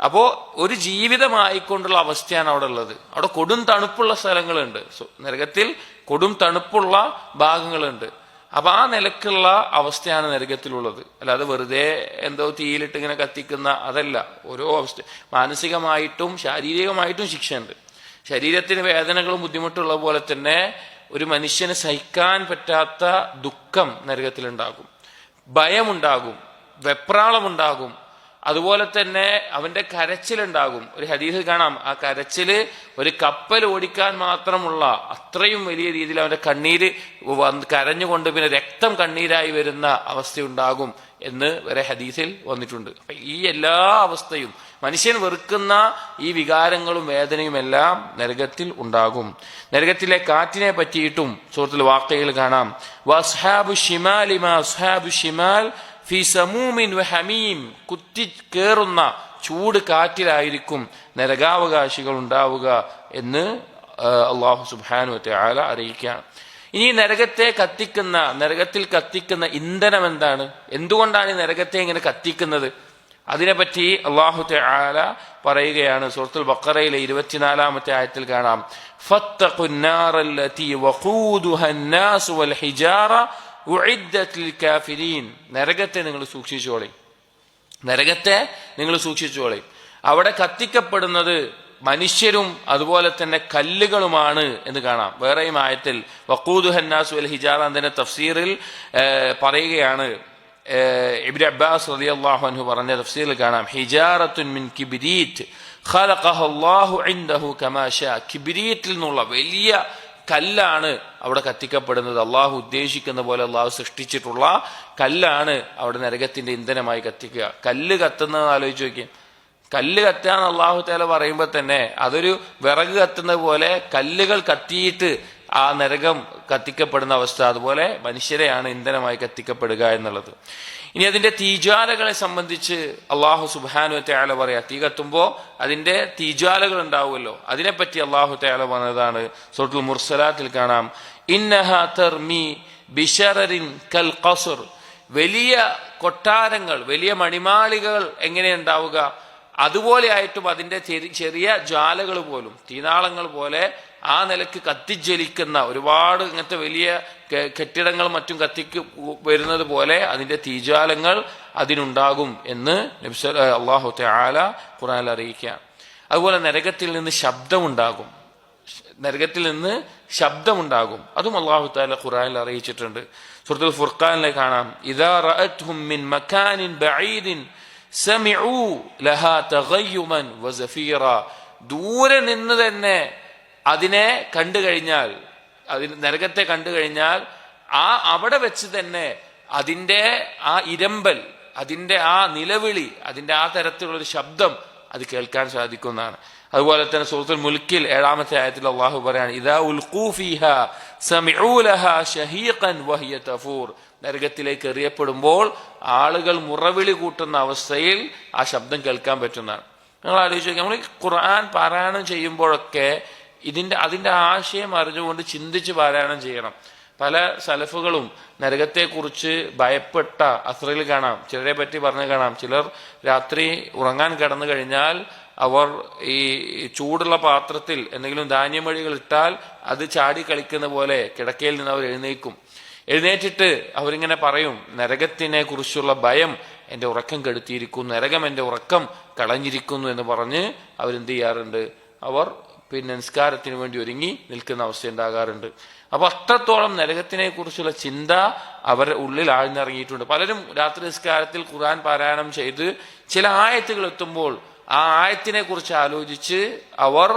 അപ്പോ ഒരു ജീവിതമായിക്കൊണ്ടുള്ള അവസ്ഥയാണ് അവിടെ ഉള്ളത്. അവിടെ കൊടും തണുപ്പുള്ള സ്ഥലങ്ങളുണ്ട്, നരകത്തിൽ കൊടും തണുപ്പുള്ള ഭാഗങ്ങളുണ്ട്. അപ്പൊ ആ നിലക്കുള്ള അവസ്ഥയാണ് നരകത്തിലുള്ളത്. അല്ലാതെ വെറുതെ എന്തോ തീയിലിട്ട് ഇങ്ങനെ കത്തിക്കുന്ന അതല്ല. ഓരോ അവസ്ഥ, മാനസികമായിട്ടും ശാരീരികമായിട്ടും ശിക്ഷയുണ്ട്. ശരീരത്തിന് വേദനകളും ബുദ്ധിമുട്ടുള്ള പോലെ തന്നെ ഒരു മനുഷ്യന് സഹിക്കാൻ പറ്റാത്ത ദുഃഖം നരകത്തിലുണ്ടാകും, ഭയമുണ്ടാകും, വെപ്രാളമുണ്ടാകും. അതുപോലെ തന്നെ അവന്റെ കരച്ചിലുണ്ടാകും. ഒരു ഹദീസിൽ കാണാം, ആ കരച്ചില് ഒരു കപ്പൽ ഓടിക്കാൻ മാത്രമുള്ള അത്രയും വലിയ രീതിയിൽ അവന്റെ കണ്ണീര് കരഞ്ഞുകൊണ്ട് പിന്നെ രക്തം കണ്ണീരായി വരുന്ന അവസ്ഥയുണ്ടാകും എന്ന് വരെ ഹദീസിൽ വന്നിട്ടുണ്ട്. അപ്പൊ ഈ എല്ലാ അവസ്ഥയും, മനുഷ്യൻ വെറുക്കുന്ന ഈ വികാരങ്ങളും വേദനയും എല്ലാം നരകത്തിൽ ഉണ്ടാകും. നരകത്തിലെ കാറ്റിനെ പറ്റിയിട്ടും സൂറത്തുൽ വാഖിയയിൽ കാണാം, വഅസ്ഹാബു ശിമാലി മാ അസ്ഹാബു ശിമാൽ ഫീ സമൂമിൻ വഹമീം. കുത്തി കേറുന്ന ചൂട് കാറ്റിലായിരിക്കും നരകാവകാശികൾ ഉണ്ടാവുക എന്ന് അല്ലാഹു സുബ്ഹാനഹു വ തആല അറിയിക്കുകയാണ്. ഇനി നരകത്തിൽ കത്തിക്കുന്ന ഇന്ധനം എന്താണ്? എന്തുകൊണ്ടാണ് ഈ നരകത്തെ ഇങ്ങനെ കത്തിക്കുന്നത്? അതിനെപ്പറ്റി അല്ലാഹു തആല പറയുകയാണ്. സൂറത്തുൽ ബഖറയിലെ 24-ാമത്തെ ആയത്തിൽ കാണാം, ഫത്തഖുന്നാറല്ലതി വഖൂദുഹന്നാസ് വൽ ഹിജാറ ഉഇദ്ദത് ലിൽ കാഫിരീൻ. നരകത്തെ നിങ്ങൾ സൂക്ഷിച്ചോളി. അവിടെ കത്തിക്കപ്പെടുന്നത് മനുഷ്യരും അതുപോലെ തന്നെ കല്ലുകളുമാണ് എന്ന് കാണാം. വേറെയും ആയത്തിൽ വഖൂദുഹന്നാസ് വൽ ഹിജാറ എന്നതിന്റെ തഫ്സീറിൽ പറയുകയാണ്. ഇബ്നു അബ്ബാസ് റളിയല്ലാഹു അൻഹു പറഞ്ഞ തഫ്സീറിൽ കാണാം, ഹിജാറത്തുൻ മിൻ കിബ്രീത്ത് ഖലഖഹു അല്ലാഹു ഇൻദഹു കമാ ശാ. കിബ്രീത്തിൽ നിന്നുള്ള വലിയ കല്ലാണ് അവിടെ കത്തിക്കപ്പെടുന്നത്. അള്ളാഹു ഉദ്ദേശിക്കുന്ന പോലെ അള്ളാഹു സൃഷ്ടിച്ചിട്ടുള്ള കല്ലാണ് അവിടെ നരകത്തിന്റെ ഇന്ധനമായി കത്തിക്കുക. കല്ല് കത്തുന്നത് ആലോചിച്ച് നോക്കിയാൽ, കല്ല് കത്താന്ന് അള്ളാഹു തആല പറയുമ്പോൾ തന്നെ അതൊരു വിറക് കത്തുന്നത് പോലെ കല്ലുകൾ കത്തിയിട്ട് ആ നരകം കത്തിക്കപ്പെടുന്ന അവസ്ഥ. അതുപോലെ മനുഷ്യരെയാണ് ഇന്ധനമായി കത്തിക്കപ്പെടുക എന്നുള്ളത്. ഇനി അതിന്റെ തീജ്വാലകളെ സംബന്ധിച്ച് അള്ളാഹു സുബ്ഹാനഹു വ തആല പറയാ, തീ കത്തുമ്പോ അതിന്റെ തീജ്വാലകൾ ഉണ്ടാവുമല്ലോ, അതിനെപ്പറ്റി അള്ളാഹു തആല പറഞ്ഞതാണ്. സൂറത്തുൽ മുർസലാത്തിൽ കാണാം, ഇന്നഹാ തർമി ബിശറരിൻ കൽ ഖസ്ർ. വലിയ കൊട്ടാരങ്ങൾ, വലിയ മണിമാളികകൾ എങ്ങനെയുണ്ടാവുക, അതുപോലെ ആയിട്ടും അതിന്റെ ചെറിയ ജ്വാലകൾ പോലും, തീനാളങ്ങൾ പോലെ ആ നിലക്ക് കത്തിജ്വലിക്കുന്ന ഒരുപാട് ഇങ്ങനത്തെ വലിയ കെട്ടിടങ്ങൾ മറ്റും കത്തിക്ക് വരുന്നത് പോലെ അതിന്റെ തീജ്വാലങ്ങൾ അതിനുണ്ടാകും എന്ന് അല്ലാഹു തആല ഖുർആനിൽ അറിയിക്കുകയാണ്. അതുപോലെ നരകത്തിൽ നിന്ന് ശബ്ദമുണ്ടാകും. അതും അല്ലാഹു തആല ഖുർആനിൽ അറിയിച്ചിട്ടുണ്ട്. സൂറത്തുൽ ഫുർഖാനിൽ കാണാം, ഇദാ റഅത്ഹും മിൻ മകാനിൻ ബഈദിൻ സമിഉ ലഹാ തഗയ്യുമൻ വസഫീറ. ദൂരെ നിന്ന് തന്നെ അതിനെ കണ്ടു കഴിഞ്ഞാൽ, നരകത്തെ കണ്ടു കഴിഞ്ഞാൽ അവിടെ വെച്ച് തന്നെ അതിന്റെ ആ ഇരമ്പൽ, അതിന്റെ ആ നിലവിളി, അതിന്റെ ആ തരത്തിലുള്ള ഒരു ശബ്ദം അത് കേൾക്കാൻ സാധിക്കുന്നതാണ്. അതുപോലെ തന്നെ സൂറത്തുൽ മുൽക്കിൽ 7-ാമത്തെ ആയത്തിൽ അല്ലാഹു പറയാണ്, ഇദാ ഉൽഖൂ ഫീഹാ സമിഉ ലഹാ ശഹീഖൻ വഹിയ തഫൂർ. നരകത്തിലേക്ക് എറിയപ്പെടുമ്പോൾ ആളുകൾ മുറവിളി കൂട്ടുന്ന അവസ്ഥയിൽ ആ ശബ്ദം കേൾക്കാൻ പറ്റുന്നതാണ്. നിങ്ങൾ ആലോചിച്ച് നോക്കുക, നമ്മൾ ഖുർആൻ പാരായണം ചെയ്യുമ്പോഴൊക്കെ അതിന്റെ ആശയം അറിഞ്ഞുകൊണ്ട് ചിന്തിച്ച് പാരായണം ചെയ്യണം. പല സലഫുകളും നരകത്തെക്കുറിച്ച് ഭയപ്പെട്ട അസ്റിൽ കാണാം, ചിലരെ പറ്റി പറഞ്ഞു കാണാം. ചിലർ രാത്രി ഉറങ്ങാൻ കിടന്നു കഴിഞ്ഞാൽ അവർ ഈ ചൂടുള്ള പാത്രത്തിൽ എന്തെങ്കിലും ധാന്യമഴികൾ ഇട്ടാൽ അത് ചാടി കളിക്കുന്ന പോലെ കിടക്കയിൽ നിന്ന് അവർ എഴുന്നേറ്റിട്ട് അവരിങ്ങനെ പറയും, നരകത്തിനെ കുറിച്ചുള്ള ഭയം എൻ്റെ ഉറക്കം കെടുത്തിയിരിക്കുന്നു, നരകം എൻ്റെ ഉറക്കം കളഞ്ഞിരിക്കുന്നു എന്ന് പറഞ്ഞ് അവരെന്ത് ചെയ്യാറുണ്ട്? അവർ നിസ്കാരത്തിന് വേണ്ടി ഒരുങ്ങി നിൽക്കുന്ന അവസ്ഥ ഉണ്ടാകാറുണ്ട്. അപ്പൊ അത്രത്തോളം നരകത്തിനെ കുറിച്ചുള്ള ചിന്ത അവരുടെ ഉള്ളിൽ ആഴ്ന്നിറങ്ങിയിട്ടുണ്ട്. പലരും രാത്രി നിസ്കാരത്തിൽ ഖുർആൻ പാരായണം ചെയ്ത് ചില ആയത്തുകൾ എത്തുമ്പോൾ ആ ആയത്തിനെ കുറിച്ച് ആലോചിച്ച് അവർ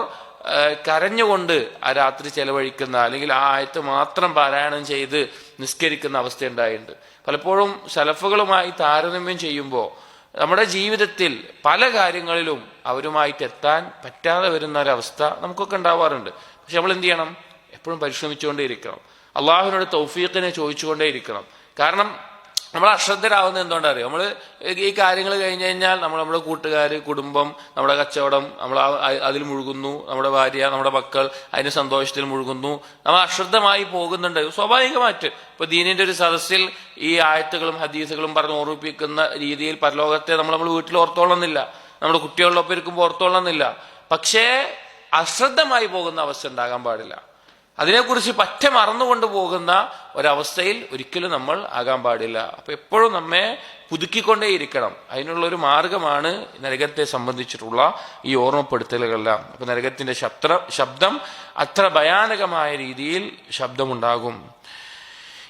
കരഞ്ഞുകൊണ്ട് ആ രാത്രി ചെലവഴിക്കുന്ന, അല്ലെങ്കിൽ ആ ആയത്ത് മാത്രം പാരായണം ചെയ്ത് നിസ്കരിക്കുന്ന അവസ്ഥ ഉണ്ടായിട്ടുണ്ട്. പലപ്പോഴും സലഫുകളുമായി താരതമ്യം ചെയ്യുമ്പോൾ നമ്മുടെ ജീവിതത്തിൽ പല കാര്യങ്ങളിലും അവരുമായിട്ട് എത്താൻ പറ്റാതെ വരുന്ന ഒരവസ്ഥ നമുക്കൊക്കെ ഉണ്ടാവാറുണ്ട്. പക്ഷെ നമ്മൾ എന്ത് ചെയ്യണം? എപ്പോഴും പരിശ്രമിച്ചുകൊണ്ടേ ഇരിക്കണം, അള്ളാഹുവിനോട് തൗഫീഖിനെ ചോദിച്ചുകൊണ്ടേ ഇരിക്കണം. കാരണം നമ്മൾ അശ്രദ്ധരാകുന്നത് എന്തുകൊണ്ടറിയാം? നമ്മൾ ഈ കാര്യങ്ങൾ കഴിഞ്ഞ് കഴിഞ്ഞാൽ നമ്മുടെ കൂട്ടുകാർ, കുടുംബം, നമ്മുടെ കച്ചവടം, നമ്മൾ അതിൽ മുഴുകുന്നു, നമ്മുടെ ഭാര്യ, നമ്മുടെ മക്കൾ അതിന്റെ സന്തോഷത്തിൽ മുഴുകുന്നു, നമ്മൾ അശ്രദ്ധമായി പോകുന്നുണ്ട് സ്വാഭാവികമായിട്ട്. ഇപ്പൊ ദീനിന്റെ ഒരു സദസ്സിൽ ഈ ആയത്തുകളും ഹദീസുകളും പറഞ്ഞ് ഓർമ്മിപ്പിക്കുന്ന രീതിയിൽ പരലോകത്തെ നമ്മൾ വീട്ടിൽ ഓർത്തോളന്നില്ല, നമ്മുടെ കുട്ടികളിലൊപ്പം ഇരിക്കുമ്പോൾ ഓർത്തോളന്നില്ല. പക്ഷേ അശ്രദ്ധമായി പോകുന്ന അവസ്ഥ ഉണ്ടാകാൻ പാടില്ല. അതിനെക്കുറിച്ച് പറ്റ മറന്നുകൊണ്ട് പോകുന്ന ഒരവസ്ഥയിൽ ഒരിക്കലും നമ്മൾ ആകാൻ പാടില്ല. അപ്പൊ എപ്പോഴും നമ്മെ പുതുക്കിക്കൊണ്ടേയിരിക്കണം. അതിനുള്ളൊരു മാർഗമാണ് നരകത്തെ സംബന്ധിച്ചിട്ടുള്ള ഈ ഓർമ്മപ്പെടുത്തലുകളെല്ലാം. അപ്പൊ നരകത്തിന്റെ ശബ്ദം അത്ര ഭയാനകമായ രീതിയിൽ ശബ്ദമുണ്ടാകും.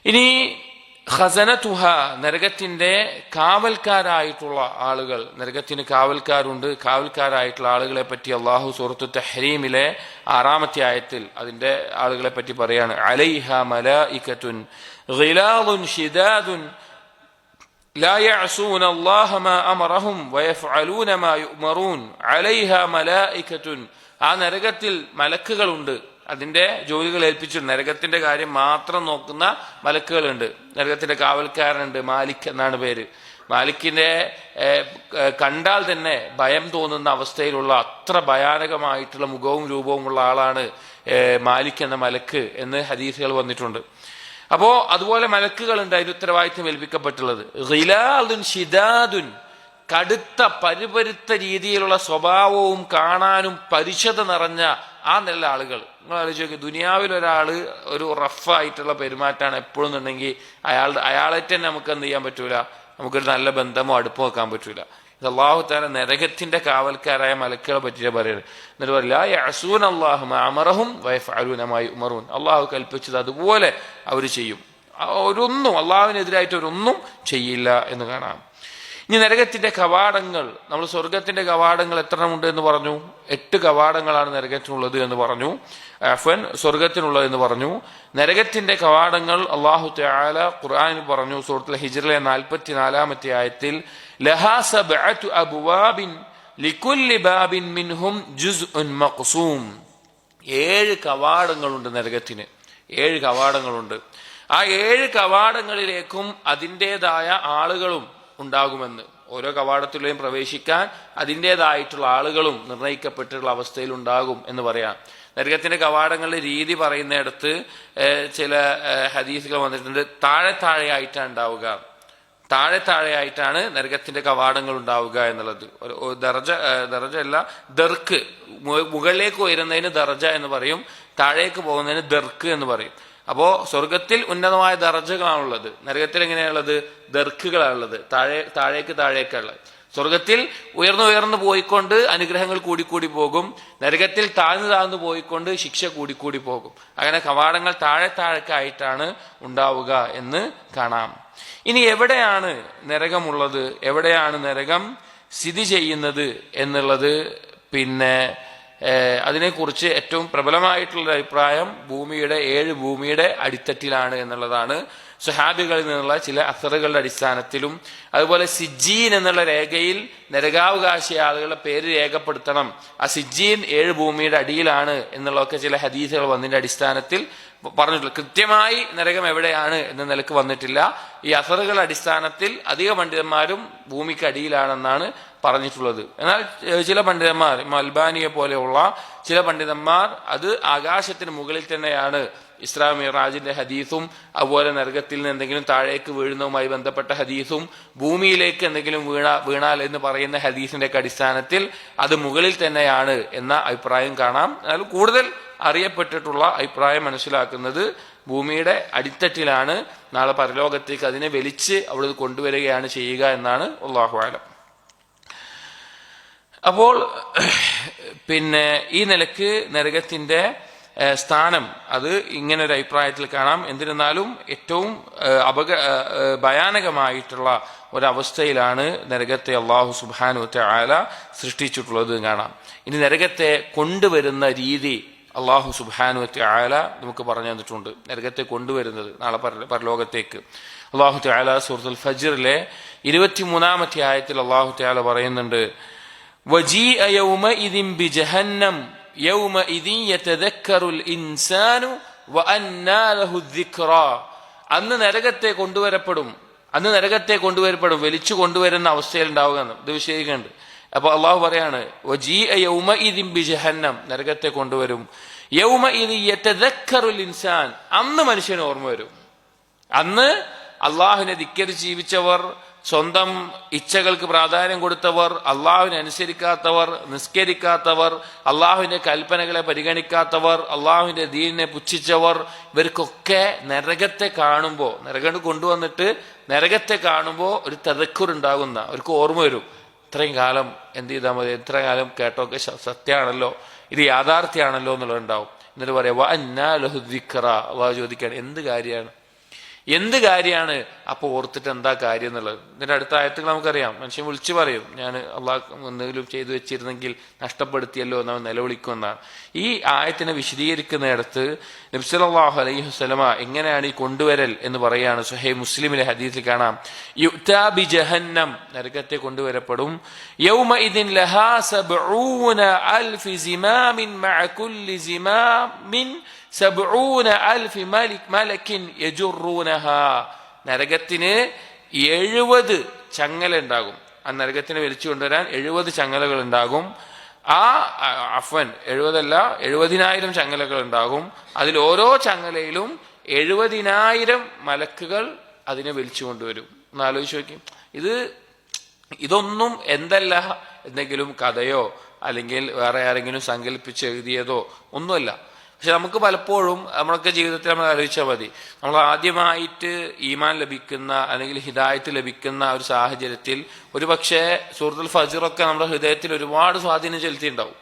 ഇനി ഖസനതുഹ, നരകത്തിന്റെ കാവൽക്കാരായിട്ടുള്ള ആളുകൾ, നരകത്തിന് കാവൽക്കാരുണ്ട്. കാവൽക്കാരായിട്ടുള്ള ആളുകളെ പറ്റി അള്ളാഹു സൂറത്തു തഹ്രീമിലെ 6-ാമത്തെ ആയത്തിൽ അതിന്റെ ആളുകളെ പറ്റി പറയാണ്. അലൈഹ മലായികത്തുൻ ഗിലാദുൻ ശിദാദുൻ ലാ യഅസൂന അല്ലാഹ മാ അമറഹും വയഫ്അലൂന മാ യുഅ്മറൂൻ. അലൈഹ മലായികത്തുൻ, ആ നരകത്തിൽ മലക്കുകളുണ്ട്, അതിന്റെ ജോലികൾ ഏൽപ്പിച്ചിട്ടുണ്ട്. നരകത്തിന്റെ കാര്യം മാത്രം നോക്കുന്ന മലക്കുകളുണ്ട്, നരകത്തിന്റെ കാവൽക്കാരനുണ്ട്. മാലിക് എന്നാണ് പേര്. മാലിക്കിനെ കണ്ടാൽ തന്നെ ഭയം തോന്നുന്ന അവസ്ഥയിലുള്ള അത്ര ഭയാനകമായിട്ടുള്ള മുഖവും രൂപവുമുള്ള ആളാണ് മാലിക് എന്ന മലക്ക് എന്ന് ഹദീസുകൾ വന്നിട്ടുണ്ട്. അപ്പോ അതുപോലെ മലക്കുകളുണ്ട് അതിന് ഉത്തരവാദിത്വം ഏൽപ്പിക്കപ്പെട്ടുള്ളത്. ഗിലാദുൻ ശിദാദുൻ, കടുത്ത പരുപരുത്ത രീതിയിലുള്ള സ്വഭാവവും കാണാനും പരിശുദ്ധ നിറഞ്ഞ ആ നല്ല ആളുകൾ. നിങ്ങൾ ആലോചിച്ച് നോക്കി, ദുനിയാവിൽ ഒരാള് ഒരു റഫായിട്ടുള്ള പെരുമാറ്റാണ് എപ്പോഴും ഉണ്ടെങ്കിൽ അയാളായിട്ട് തന്നെ നമുക്ക് എന്ത് ചെയ്യാൻ പറ്റൂല, നമുക്കൊരു നല്ല ബന്ധമോ അടുപ്പമോ വെക്കാൻ പറ്റൂല. ഇത് അള്ളാഹു തആല നരകത്തിന്റെ കാവൽക്കാരായ മലക്കുകളെ പറ്റിയാണ് പറയുന്നത്. എന്നിട്ട് പറയും ലാ യഅസൂന അല്ലാഹ മാ അമറഹും വയഫ്അലൂന മാ യുഅ്മറൂൻ. അള്ളാഹു കൽപ്പിച്ചത് അതുപോലെ അവർ ചെയ്യും. അള്ളാഹുവിനെതിരായിട്ട് അവരൊന്നും ചെയ്യില്ല എന്ന് കാണാം. ഇനി നരകത്തിന്റെ കവാടങ്ങൾ, നമ്മൾ സ്വർഗത്തിന്റെ കവാടങ്ങൾ എത്രമുണ്ട് എന്ന് പറഞ്ഞു? 8 കവാടങ്ങളാണ് നരകത്തിനുള്ളത് എന്ന് പറഞ്ഞു. സ്വർഗത്തിനുള്ളത് എന്ന് പറഞ്ഞു. നരകത്തിന്റെ കവാടങ്ങൾ അല്ലാഹു തആല ഖുർആനിൽ പറഞ്ഞു. സൂറത്തുൽ ഹിജ്റിലെ 44-ാമത്തെ ആയത്തിൽ ലഹാ സബ്അതു അബ്വാബിൻ ലികുല്ലി ബാബിൻ മിൻഹും ജുസ്ഉൻ മഖ്സൂം. 7 കവാടങ്ങളുണ്ട് നരകത്തിന്, 7 കവാടങ്ങളുണ്ട്. ആ 7 കവാടങ്ങളിലേക്കും അതിൻ്റെതായ ആളുകളും ഉണ്ടാകുമെന്ന്. ഓരോ കവാടത്തിലെയും പ്രവേശിക്കാൻ അതിൻ്റെതായിട്ടുള്ള ആളുകളും നിർണയിക്കപ്പെട്ടിട്ടുള്ള അവസ്ഥയിൽ ഉണ്ടാകും എന്ന് പറയാം. നരകത്തിന്റെ കവാടങ്ങളുടെ രീതി പറയുന്നിടത്ത് ചില ഹദീസുകൾ വന്നിട്ടുണ്ട്. താഴെയായിട്ടാണ് ഉണ്ടാവുക, താഴെയായിട്ടാണ് നരകത്തിന്റെ കവാടങ്ങൾ ഉണ്ടാവുക എന്നുള്ളത്. ദർജ അല്ല, ദർക്ക്. മുകളിലേക്ക് ഉയരുന്നതിന് ദർജ എന്ന് പറയും, താഴേക്ക് പോകുന്നതിന് ദർക്ക് എന്ന് പറയും. അപ്പോ സ്വർഗത്തിൽ ഉന്നതമായ ദർജകളാണുള്ളത്, നരകത്തിൽ എങ്ങനെയാണുള്ളത്? ദർക്കുകളാണുള്ളത്, താഴേക്കുള്ളത്. സ്വർഗത്തിൽ ഉയർന്നു പോയിക്കൊണ്ട് അനുഗ്രഹങ്ങൾ കൂടിക്കൂടി പോകും, നരകത്തിൽ താഴ്ന്നു പോയിക്കൊണ്ട് ശിക്ഷ കൂടിക്കൂടി പോകും. അങ്ങനെ കവാടങ്ങൾ താഴേക്കായിട്ടാണ് ഉണ്ടാവുക എന്ന് കാണാം. ഇനി എവിടെയാണ് നരകമുള്ളത്, എവിടെയാണ് നരകം സ്ഥിതി ചെയ്യുന്നത് എന്നുള്ളത്, അതിനെക്കുറിച്ച് ഏറ്റവും പ്രബലമായിട്ടുള്ള അഭിപ്രായം ഭൂമിയുടെ 7 ഭൂമിയുടെ അടിത്തട്ടിലാണ് എന്നുള്ളതാണ്. സ്വഹാബികളിൽ നിന്നുള്ള ചില അസറുകളുടെ അടിസ്ഥാനത്തിലും അതുപോലെ സിജ്ജീൻ എന്നുള്ള രേഖയിൽ നരകാവകാശി ആളുകളുടെ പേര് രേഖപ്പെടുത്തണം, ആ സിജ്ജീൻ 7 ഭൂമിയുടെ അടിയിലാണ് എന്നുള്ളതൊക്കെ ചില ഹദീസുകൾ വന്നതിന്റെ അടിസ്ഥാനത്തിൽ പറഞ്ഞിട്ടുള്ളൂ. കൃത്യമായി നരകം എവിടെയാണ് എന്ന നിലക്ക് വന്നിട്ടില്ല. ഈ അസറുകളുടെ അടിസ്ഥാനത്തിൽ അധിക പണ്ഡിതന്മാരും ഭൂമിക്ക് അടിയിലാണെന്നാണ് പറഞ്ഞിട്ടുള്ളത്. എന്നാൽ ചില പണ്ഡിതന്മാർ, അൽബാനിയെ പോലെയുള്ള ചില പണ്ഡിതന്മാർ അത് ആകാശത്തിന് മുകളിൽ തന്നെയാണ് ഇസ്രാ മിഅ്റാജിന്റെ ഹദീസും അതുപോലെ നരകത്തിൽ നിന്ന് എന്തെങ്കിലും താഴേക്ക് വീഴുന്നതുമായി ബന്ധപ്പെട്ട ഹദീസും ഭൂമിയിലേക്ക് എന്തെങ്കിലും വീണാൽ എന്ന് പറയുന്ന ഹദീസിന്റെ അടിസ്ഥാനത്തിൽ അത് മുകളിൽ തന്നെയാണ് എന്ന അഭിപ്രായം കാണാം. എന്നാൽ കൂടുതൽ അറിയപ്പെട്ടിട്ടുള്ള അഭിപ്രായം മനസ്സിലാക്കുന്നത് ഭൂമിയുടെ അടിത്തട്ടിലാണ്, നാളെ പരലോകത്തേക്ക് അതിനെ വലിച്ച് അവിടെ കൊണ്ടുവരികയാണ് ചെയ്യുക എന്നാണ്. അല്ലാഹു അഅലം. അപ്പോൾ പിന്നെ ഈ നിലക്ക് നരകത്തിന്റെ സ്ഥാനം അത് ഇങ്ങനെ ഒരു അഭിപ്രായത്തിൽ കാണാം. എന്നിരുന്നാലും ഏറ്റവും ഭയാനകമായിട്ടുള്ള ഒരവസ്ഥയിലാണ് നരകത്തെ അല്ലാഹു സുബ്ഹാനഹു വ തആല സൃഷ്ടിച്ചിട്ടുള്ളത് കാണാം. ഇനി നരകത്തെ കൊണ്ടുവരുന്ന രീതി അല്ലാഹു സുബ്ഹാനഹു വ തആല നമുക്ക് പറഞ്ഞു തന്നിട്ടുണ്ട്. നരകത്തെ കൊണ്ടുവരുന്നത് നാളെ പരലോകത്തേക്ക് അല്ലാഹു തആല സൂറത്തുൽ ഫജ്റിലെ 23-ാമത്തെ ആയത്തിൽ അല്ലാഹു തആല പറയുന്നുണ്ട്, വജീഅ യൗമഇദിൻ ബിജഹന്നം യൗമഇദിൻ യതദക്കറുൽ ഇൻസാനു വഅന്നാ ലഹു ദിക്റാ. അന്ന് നരകത്തെ കൊണ്ടുവരപ്പെടും, വലിച്ചു കൊണ്ടുവരുന്ന അവസ്ഥയിൽ ഉണ്ടാവുക. ഇത് വിശദീകരിക്കുന്നുണ്ട്. അപ്പൊ അള്ളാഹു പറയാണ്, വജീഅ യൗമഇദിൻ ബിജഹന്നം, നരകത്തെ കൊണ്ടുവരും. യൗമഇദിൻ യതദക്കറുൽ ഇൻസാൻ, അന്ന് മനുഷ്യന് ഓർമ്മ വരും. അന്ന് അള്ളാഹുവിനെ ധിക്കരിച്ച് ജീവിച്ചവർ, സ്വന്തം ഇച്ഛകൾക്ക് പ്രാധാന്യം കൊടുത്തവർ, അള്ളാഹുവിനെ അനുസരിക്കാത്തവർ, നിസ്കരിക്കാത്തവർ, അള്ളാഹുവിന്റെ കൽപ്പനകളെ പരിഗണിക്കാത്തവർ, അള്ളാഹുവിന്റെ ദീനിനെ പുച്ഛിച്ചവർ, ഇവർക്കൊക്കെ നരകത്തെ കാണുമ്പോൾ, നരകം കൊണ്ടുവന്നിട്ട് നരകത്തെ കാണുമ്പോൾ ഒരു തദക്കുർ ഉണ്ടാകുന്ന, അവർക്ക് ഓർമ്മ വരും. ഇത്രയും കാലം എന്ത് ചെയ്താൽ മതി, ഇത്ര കാലം കേട്ടൊക്കെ സത്യമാണല്ലോ, ഇത് യാഥാർത്ഥ്യമാണല്ലോ എന്നുള്ളതുണ്ടാവും. എന്നിട്ട് പറയാം വഅന്നാ ലഹു ദിക്റാ. അള്ളാഹു ചോദിക്കുകയാണ് എന്ത് കാര്യമാണ് അപ്പൊ ഓർത്തിട്ട് എന്താ കാര്യം എന്നുള്ളത്. ഇതിന്റെ അടുത്ത ആയത്തുകൾ നമുക്കറിയാം. മനുഷ്യൻ വിളിച്ചു പറയും, ഞാൻ അള്ളാഹ് എന്തെങ്കിലും ചെയ്തു വെച്ചിരുന്നെങ്കിൽ നഷ്ടപ്പെടുത്തിയല്ലോ എന്നവൻ നിലവിളിക്കുമെന്നാണ്. ഈ ആയത്തിനെ വിശദീകരിക്കുന്നിടത്ത് നബി സല്ലല്ലാഹു അലൈഹി വസല്ലമ എങ്ങനെയാണ് ഈ കൊണ്ടുവരൽ എന്ന് പറയാണ്. സ്വഹീഹ് മുസ്ലിമിലെ ഹദീസിൽ കാണാം, യുഅ്താ ബി ജഹന്നം, നരകത്തെ കൊണ്ടുവരപ്പെടും. യൗമഇദിൻ ലഹാ 70,000 സിമാമിൻ മഅ കുല്ലി സിമാമിൻ 70,000 മലക്കിൻ യജുറൂനഹാ. നരകത്തിന് 70 ചങ്ങല ഉണ്ടാകും. ആ നരകത്തിനെ വലിച്ചു കൊണ്ടുവരാൻ 70 ചങ്ങലകൾ ഉണ്ടാകും. 70,000 ചങ്ങലകൾ ഉണ്ടാകും. അതിൽ ഓരോ ചങ്ങലയിലും 70,000 മലക്കുകൾ അതിനെ വലിച്ചു കൊണ്ടുവരും. ഒന്ന് ആലോചിച്ച് നോക്കി. ഇതൊന്നും എന്തല്ല എന്തെങ്കിലും കഥയോ അല്ലെങ്കിൽ വേറെ ആരെങ്കിലും സങ്കല്പിച്ച് എഴുതിയതോ ഒന്നുമല്ല. പക്ഷെ നമുക്ക് പലപ്പോഴും നമ്മളൊക്കെ ജീവിതത്തിൽ നമ്മൾ ആലോചിച്ചാൽ മതി, നമ്മൾ ആദ്യമായിട്ട് ഈമാൻ ലഭിക്കുന്ന അല്ലെങ്കിൽ ഹിദായത്ത് ലഭിക്കുന്ന ഒരു സാഹചര്യത്തിൽ ഒരു പക്ഷേ സൂറത്തുൽ ഫജ്റൊക്കെ നമ്മുടെ ഹൃദയത്തിൽ ഒരുപാട് സ്വാധീനം ചെലുത്തിയിട്ടുണ്ടാവും.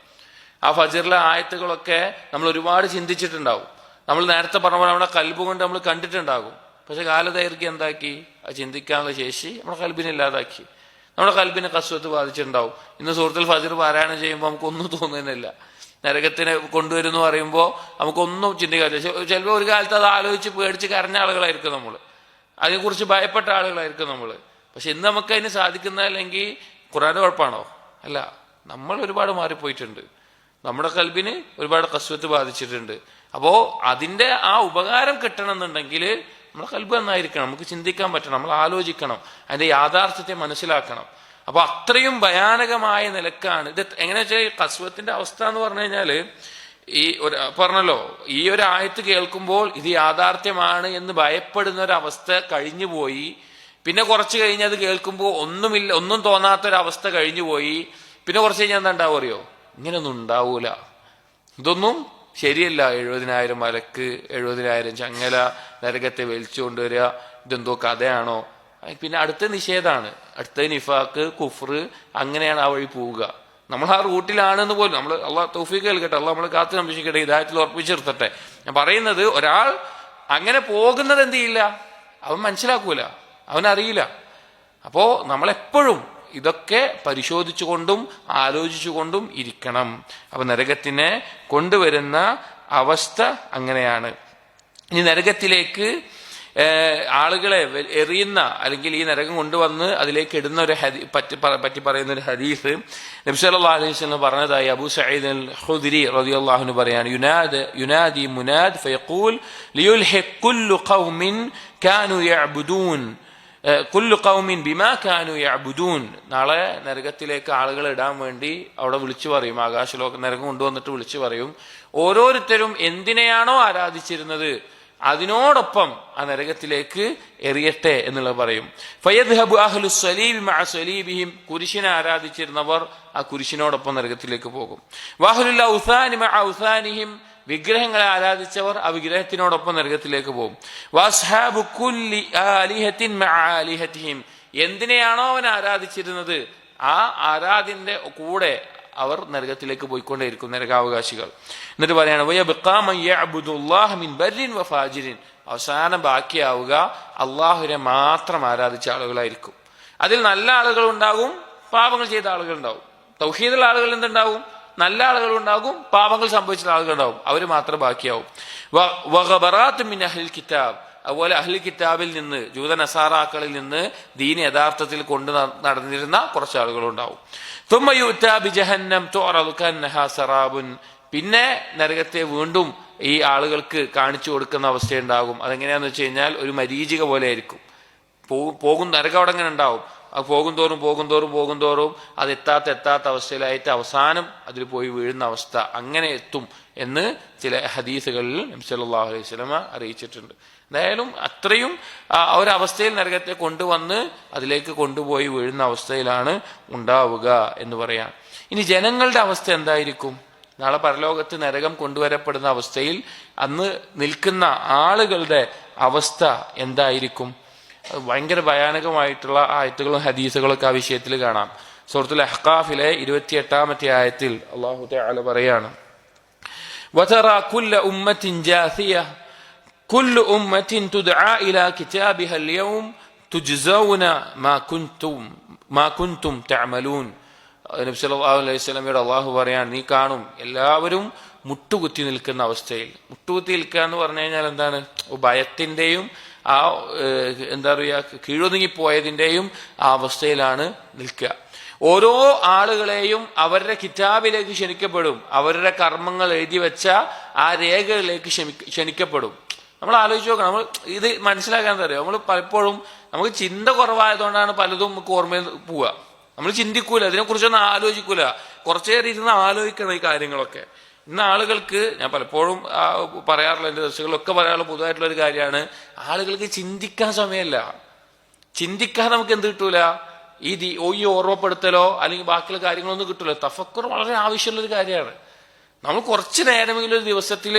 ആ ഫജ്റിലെ ആയത്തുകളൊക്കെ നമ്മൾ ഒരുപാട് ചിന്തിച്ചിട്ടുണ്ടാവും. നമ്മൾ നേരത്തെ പറഞ്ഞ പോലെ നമ്മുടെ കൽബ് കൊണ്ട് നമ്മൾ കണ്ടിട്ടുണ്ടാകും. പക്ഷെ കാലദൈർഘ്യം എന്താക്കി, അത് ചിന്തിക്കാനുള്ള ശേഷി നമ്മുടെ കൽബിനെ ഇല്ലാതാക്കി. നമ്മുടെ കൽബിനെ കസ്വത്ത് ബാധിച്ചിട്ടുണ്ടാവും. ഇന്ന് സൂറത്തുൽ ഫജ്ർ പാരായണം ചെയ്യുമ്പോൾ നമുക്കൊന്നും തോന്നുന്നില്ല. നരകത്തിനെ കൊണ്ടുവരുന്നു പറയുമ്പോൾ നമുക്കൊന്നും ചിന്തിക്കാറില്ല. ചിലപ്പോൾ ഒരു കാലത്ത് അത് ആലോചിച്ച് പേടിച്ച് കരഞ്ഞ ആളുകളായിരിക്കും നമ്മൾ, അതിനെക്കുറിച്ച് ഭയപ്പെട്ട ആളുകളായിരിക്കും നമ്മൾ. പക്ഷെ ഇന്ന് നമുക്ക് അതിന് സാധിക്കുന്നതല്ലെങ്കിൽ ഖുർആന്റെ കുഴപ്പമാണോ? അല്ല, നമ്മൾ ഒരുപാട് മാറിപ്പോയിട്ടുണ്ട്. നമ്മുടെ കൽബിന് ഒരുപാട് കസ്വത്ത് ബാധിച്ചിട്ടുണ്ട്. അപ്പോ അതിന്റെ ആ ഉപകാരം കിട്ടണമെന്നുണ്ടെങ്കിൽ നമ്മുടെ കൽബ് നന്നായിരിക്കണം, നമുക്ക് ചിന്തിക്കാൻ പറ്റണം, നമ്മൾ ആലോചിക്കണം, അതിന്റെ യാഥാർത്ഥ്യത്തെ മനസ്സിലാക്കണം. അപ്പൊ അത്രയും ഭയാനകമായ നിലക്കാണ് ഇത്. എങ്ങനെയാ വെച്ചാൽ കസ്വത്തിന്റെ അവസ്ഥ എന്ന് പറഞ്ഞു കഴിഞ്ഞാല് പറഞ്ഞല്ലോ, ഈ ഒരു ആയത്ത് കേൾക്കുമ്പോൾ ഇത് യാഥാർത്ഥ്യമാണ് എന്ന് ഭയപ്പെടുന്ന ഒരവസ്ഥ കഴിഞ്ഞു പോയി. പിന്നെ കുറച്ച് കഴിഞ്ഞ് അത് കേൾക്കുമ്പോൾ ഒന്നും തോന്നാത്തൊരവസ്ഥ കഴിഞ്ഞു പോയി. പിന്നെ കുറച്ച് കഴിഞ്ഞാൽ എന്താ ഉണ്ടാവുക അറിയോ? ഇങ്ങനെയൊന്നും ഉണ്ടാവൂല, ഇതൊന്നും ശരിയല്ല. 70,000 മലക്ക്, 70,000 ചങ്ങല, നരകത്തെ വലിച്ചു കൊണ്ടുവരിക, ഇതെന്തോ കഥയാണോ? പിന്നെ അടുത്ത നിഷേധാണ്, അടുത്ത നിഫാക്ക്, കുഫ്ർ, അങ്ങനെയാണ് ആ വഴി പോവുക. നമ്മൾ ആ റൂട്ടിലാണെന്ന് പോലും നമ്മൾ അള്ളാഹ് തൗഫീഖ് നൽകട്ടെ, അള്ളാഹ് നമ്മളെ കാത്തു സംരക്ഷിക്കട്ടെ, ഹിദായത്തിൽ ഉറപ്പിച്ചിർത്തട്ടെ. ഞാൻ പറയുന്നത്, ഒരാൾ അങ്ങനെ പോകുന്നത് എന്ത് ചെയ്യില്ല, അവൻ മനസ്സിലാക്കൂല, അവനറിയില്ല. അപ്പോ നമ്മളെപ്പോഴും ഇതൊക്കെ പരിശോധിച്ചുകൊണ്ടും ആലോചിച്ചുകൊണ്ടും ഇരിക്കണം. അപ്പൊ നരകത്തിനെ കൊണ്ടുവരുന്ന അവസ്ഥ അങ്ങനെയാണ്. ഇനി നരകത്തിലേക്ക് ആളുകളെ എറിയുന്ന അല്ലെങ്കിൽ ഈ നരകം കൊണ്ടുവന്ന് അതിലേക്ക് ഇടുന്ന ഒരു പറ്റി പറയുന്ന ഒരു ഹദീസ് നബി സല്ലല്ലാഹു അലൈഹി വസല്ലം പറഞ്ഞതായി അബൂ സഈദ് അൽ ഖുദ്രി റളിയല്ലാഹു അൻഹു പറയാണ്, യുനാദി മുനാദ് ഫയഖൂൽ ലിയുൽഹിഖ് കുല്ലു ഖൗമിൻ കാനൂ യഅ്ബുദൂൻ കുല്ലു ഖൗമിൻ ബിമാ കാനു യഅ്ബുദൂൻ. നാളെ നരകത്തിലേക്ക് ആളുകളെ ഇടാൻ വേണ്ടി അവിടെ വിളിച്ചു പറയും, ആകാശലോക നരകം കൊണ്ടുവന്നിട്ട് വിളിച്ചു പറയും, ഓരോരുത്തരും എന്തിനെയാണോ ആരാധിച്ചിരുന്നത് അതിനോടൊപ്പം ആ നരകത്തിലേക്ക് എറിയട്ടെ എന്നുള്ളത് പറയും. ഫയദ്ഹബു അഹ്ലു സ്വലീബി മഅ സ്വലീബിഹിം, കുരിശിനെ ആരാധിച്ചിരുന്നവർ ആ കുരിശിനോടൊപ്പം നരകത്തിലേക്ക് പോകും. വഅഹ്ലുൽ ഔസാനി മഅ ഔസാനിഹിം, വിഗ്രഹങ്ങളെ ആരാധിച്ചവർ ആ വിഗ്രഹത്തിനോടൊപ്പം നരകത്തിലേക്ക് പോകും. വഅസ്ഹാബു കുല്ലി ആലിഹത്തിൻ മഅ ആലിഹതിഹിം, എന്തിനെയാണോ അവൻ ആരാധിച്ചിരുന്നത് ആ ആരാധ്യന്റെ കൂടെ അവർ നരകത്തിലേക്ക് പോയിക്കൊണ്ടേയിരിക്കും, നരകാവകാശികൾ. എന്നിട്ട് പറയാണ് വയബ്ഖാ മൻ യഅ്ബുദുല്ലാഹ മിൻ ബർരിൻ വഫാജിരിൻ, അവസാനം ബാക്കിയാവുക അള്ളാഹുവിനെ മാത്രം ആരാധിച്ച ആളുകളായിരിക്കും. അതിൽ നല്ല ആളുകൾ ഉണ്ടാകും, പാപങ്ങൾ ചെയ്ത ആളുകൾ ഉണ്ടാവും. തൗഹീദുള്ള ആളുകൾ എന്തുണ്ടാവും? നല്ല ആളുകൾ ഉണ്ടാകും, പാപങ്ങൾ സംഭവിച്ച ആളുകൾ ഉണ്ടാവും. അവർ മാത്രം ബാക്കിയാവും. വഗബറാത്ത് മിൻ അഹ്ലിൽ കിതാബ്, അതുപോലെ അഹ്ലി കിതാബിൽ നിന്ന്, ജൂത നസാറാക്കളിൽ നിന്ന് ദീൻ യഥാർത്ഥത്തിൽ കൊണ്ട് നടന്നിരുന്ന കുറച്ച് ആളുകളുണ്ടാവും. തുമ്മ യുഅ്താ ബിജഹന്നം തുഅറദു കന്നഹാ സറാബുൻ, പിന്നെ നരകത്തെ വീണ്ടും ഈ ആളുകൾക്ക് കാണിച്ചു കൊടുക്കുന്ന അവസ്ഥയുണ്ടാകും. അതെങ്ങനെയാന്ന് വെച്ച് കഴിഞ്ഞാൽ ഒരു മരീചിക പോലെ ആയിരിക്കും. പോകും നരകം അവിടെ അങ്ങനെ ഉണ്ടാവും. അത് പോകും തോറും അത് എത്താത്ത അവസ്ഥയിലായിട്ട് അവസാനം അതിൽ പോയി വീഴുന്ന അവസ്ഥ അങ്ങനെ എത്തും എന്ന് ചില ഹദീസുകളിൽ നബി സല്ലല്ലാഹു അലൈഹി വസല്ലമ അറിയിച്ചിട്ടുണ്ട്. എന്തായാലും അത്രയും ഒരവസ്ഥയിൽ നരകത്തെ കൊണ്ടുവന്ന് അതിലേക്ക് കൊണ്ടുപോയി വീഴുന്ന അവസ്ഥയിലാണ് ഉണ്ടാവുക എന്ന് പറയാം. ഇനി ജനങ്ങളുടെ അവസ്ഥ എന്തായിരിക്കും? നാളെ പരലോകത്ത് നരകം കൊണ്ടുവരപ്പെടുന്ന അവസ്ഥയിൽ അന്ന് നിൽക്കുന്ന ആളുകളുടെ അവസ്ഥ എന്തായിരിക്കും? ഭയങ്കര ഭയാനകമായിട്ടുള്ള ആയത്തുകളും ഹദീസുകളൊക്കെ ആ വിഷയത്തിൽ കാണാം. സൂറത്തുൽ അഹ്ഖാഫിലെ 28-ാമത്തെ ആയത്തിൽ അല്ലാഹു തആല പറയാണ്, വതറാ കുല്ല ഉമ്മത്തിൻ ജാസിയ കുല്ലു ഉമ്മത്തിൻ തുദ്ആ ഇലാ കിതാബിഹാ അൽയൗം തുജ്സൗന മാ കുൻതും തഅമലൂൻ. നബി സല്ലല്ലാഹു അലൈഹി വസല്ലമയോട് അല്ലാഹു പറയാണ്, നീ കാണും എല്ലാവരും മുട്ടുകുത്തി നിൽക്കുന്ന അവസ്ഥയിൽ. മുട്ടുകുത്തി നിൽക്കുക എന്ന് പറഞ്ഞു കഴിഞ്ഞാൽ എന്താണ്? ഭയത്തിന്റെയും ആ എന്താ പറയുക കീഴൊതുങ്ങിപ്പോയതിന്റെയും ആ അവസ്ഥയിലാണ് നിൽക്കുക. ഓരോ ആളുകളെയും അവരുടെ കിതാബിലേക്ക് ക്ഷണിക്കപ്പെടും, അവരുടെ കർമ്മങ്ങൾ എഴുതി വെച്ച ആ രേഖകളിലേക്ക് ക്ഷണിക്കപ്പെടും. നമ്മൾ ആലോചിച്ച് നോക്കണം, നമ്മൾ ഇത് മനസ്സിലാക്കാൻ തരാം. നമ്മൾ പലപ്പോഴും നമുക്ക് ചിന്ത കുറവായതുകൊണ്ടാണ് പലതും നമുക്ക് ഓർമ്മയിൽ പോവുക. നമ്മൾ ചിന്തിക്കൂല, ഇതിനെക്കുറിച്ചൊന്നും ആലോചിക്കൂല. കുറച്ചേറെ ഇരുന്ന് ആലോചിക്കണം ഈ കാര്യങ്ങളൊക്കെ. ഇന്ന് ആളുകൾക്ക്, ഞാൻ പലപ്പോഴും പറയാറുള്ള എൻ്റെ ദർശകളിലൊക്കെ പറയാറുള്ള പൊതുവായിട്ടുള്ള ഒരു കാര്യമാണ്, ആളുകൾക്ക് ചിന്തിക്കാൻ സമയമല്ല. ചിന്തിക്കാൻ നമുക്ക് എന്ത് കിട്ടൂല? ഈ ഓർമ്മപ്പെടുത്തലോ അല്ലെങ്കിൽ ബാക്കിയുള്ള കാര്യങ്ങളൊന്നും കിട്ടൂല. തഫക്കുർ വളരെ ആവശ്യമുള്ളൊരു കാര്യമാണ്. നമ്മൾ കുറച്ച് നേരമെങ്കിലും ഒരു ദിവസത്തിൽ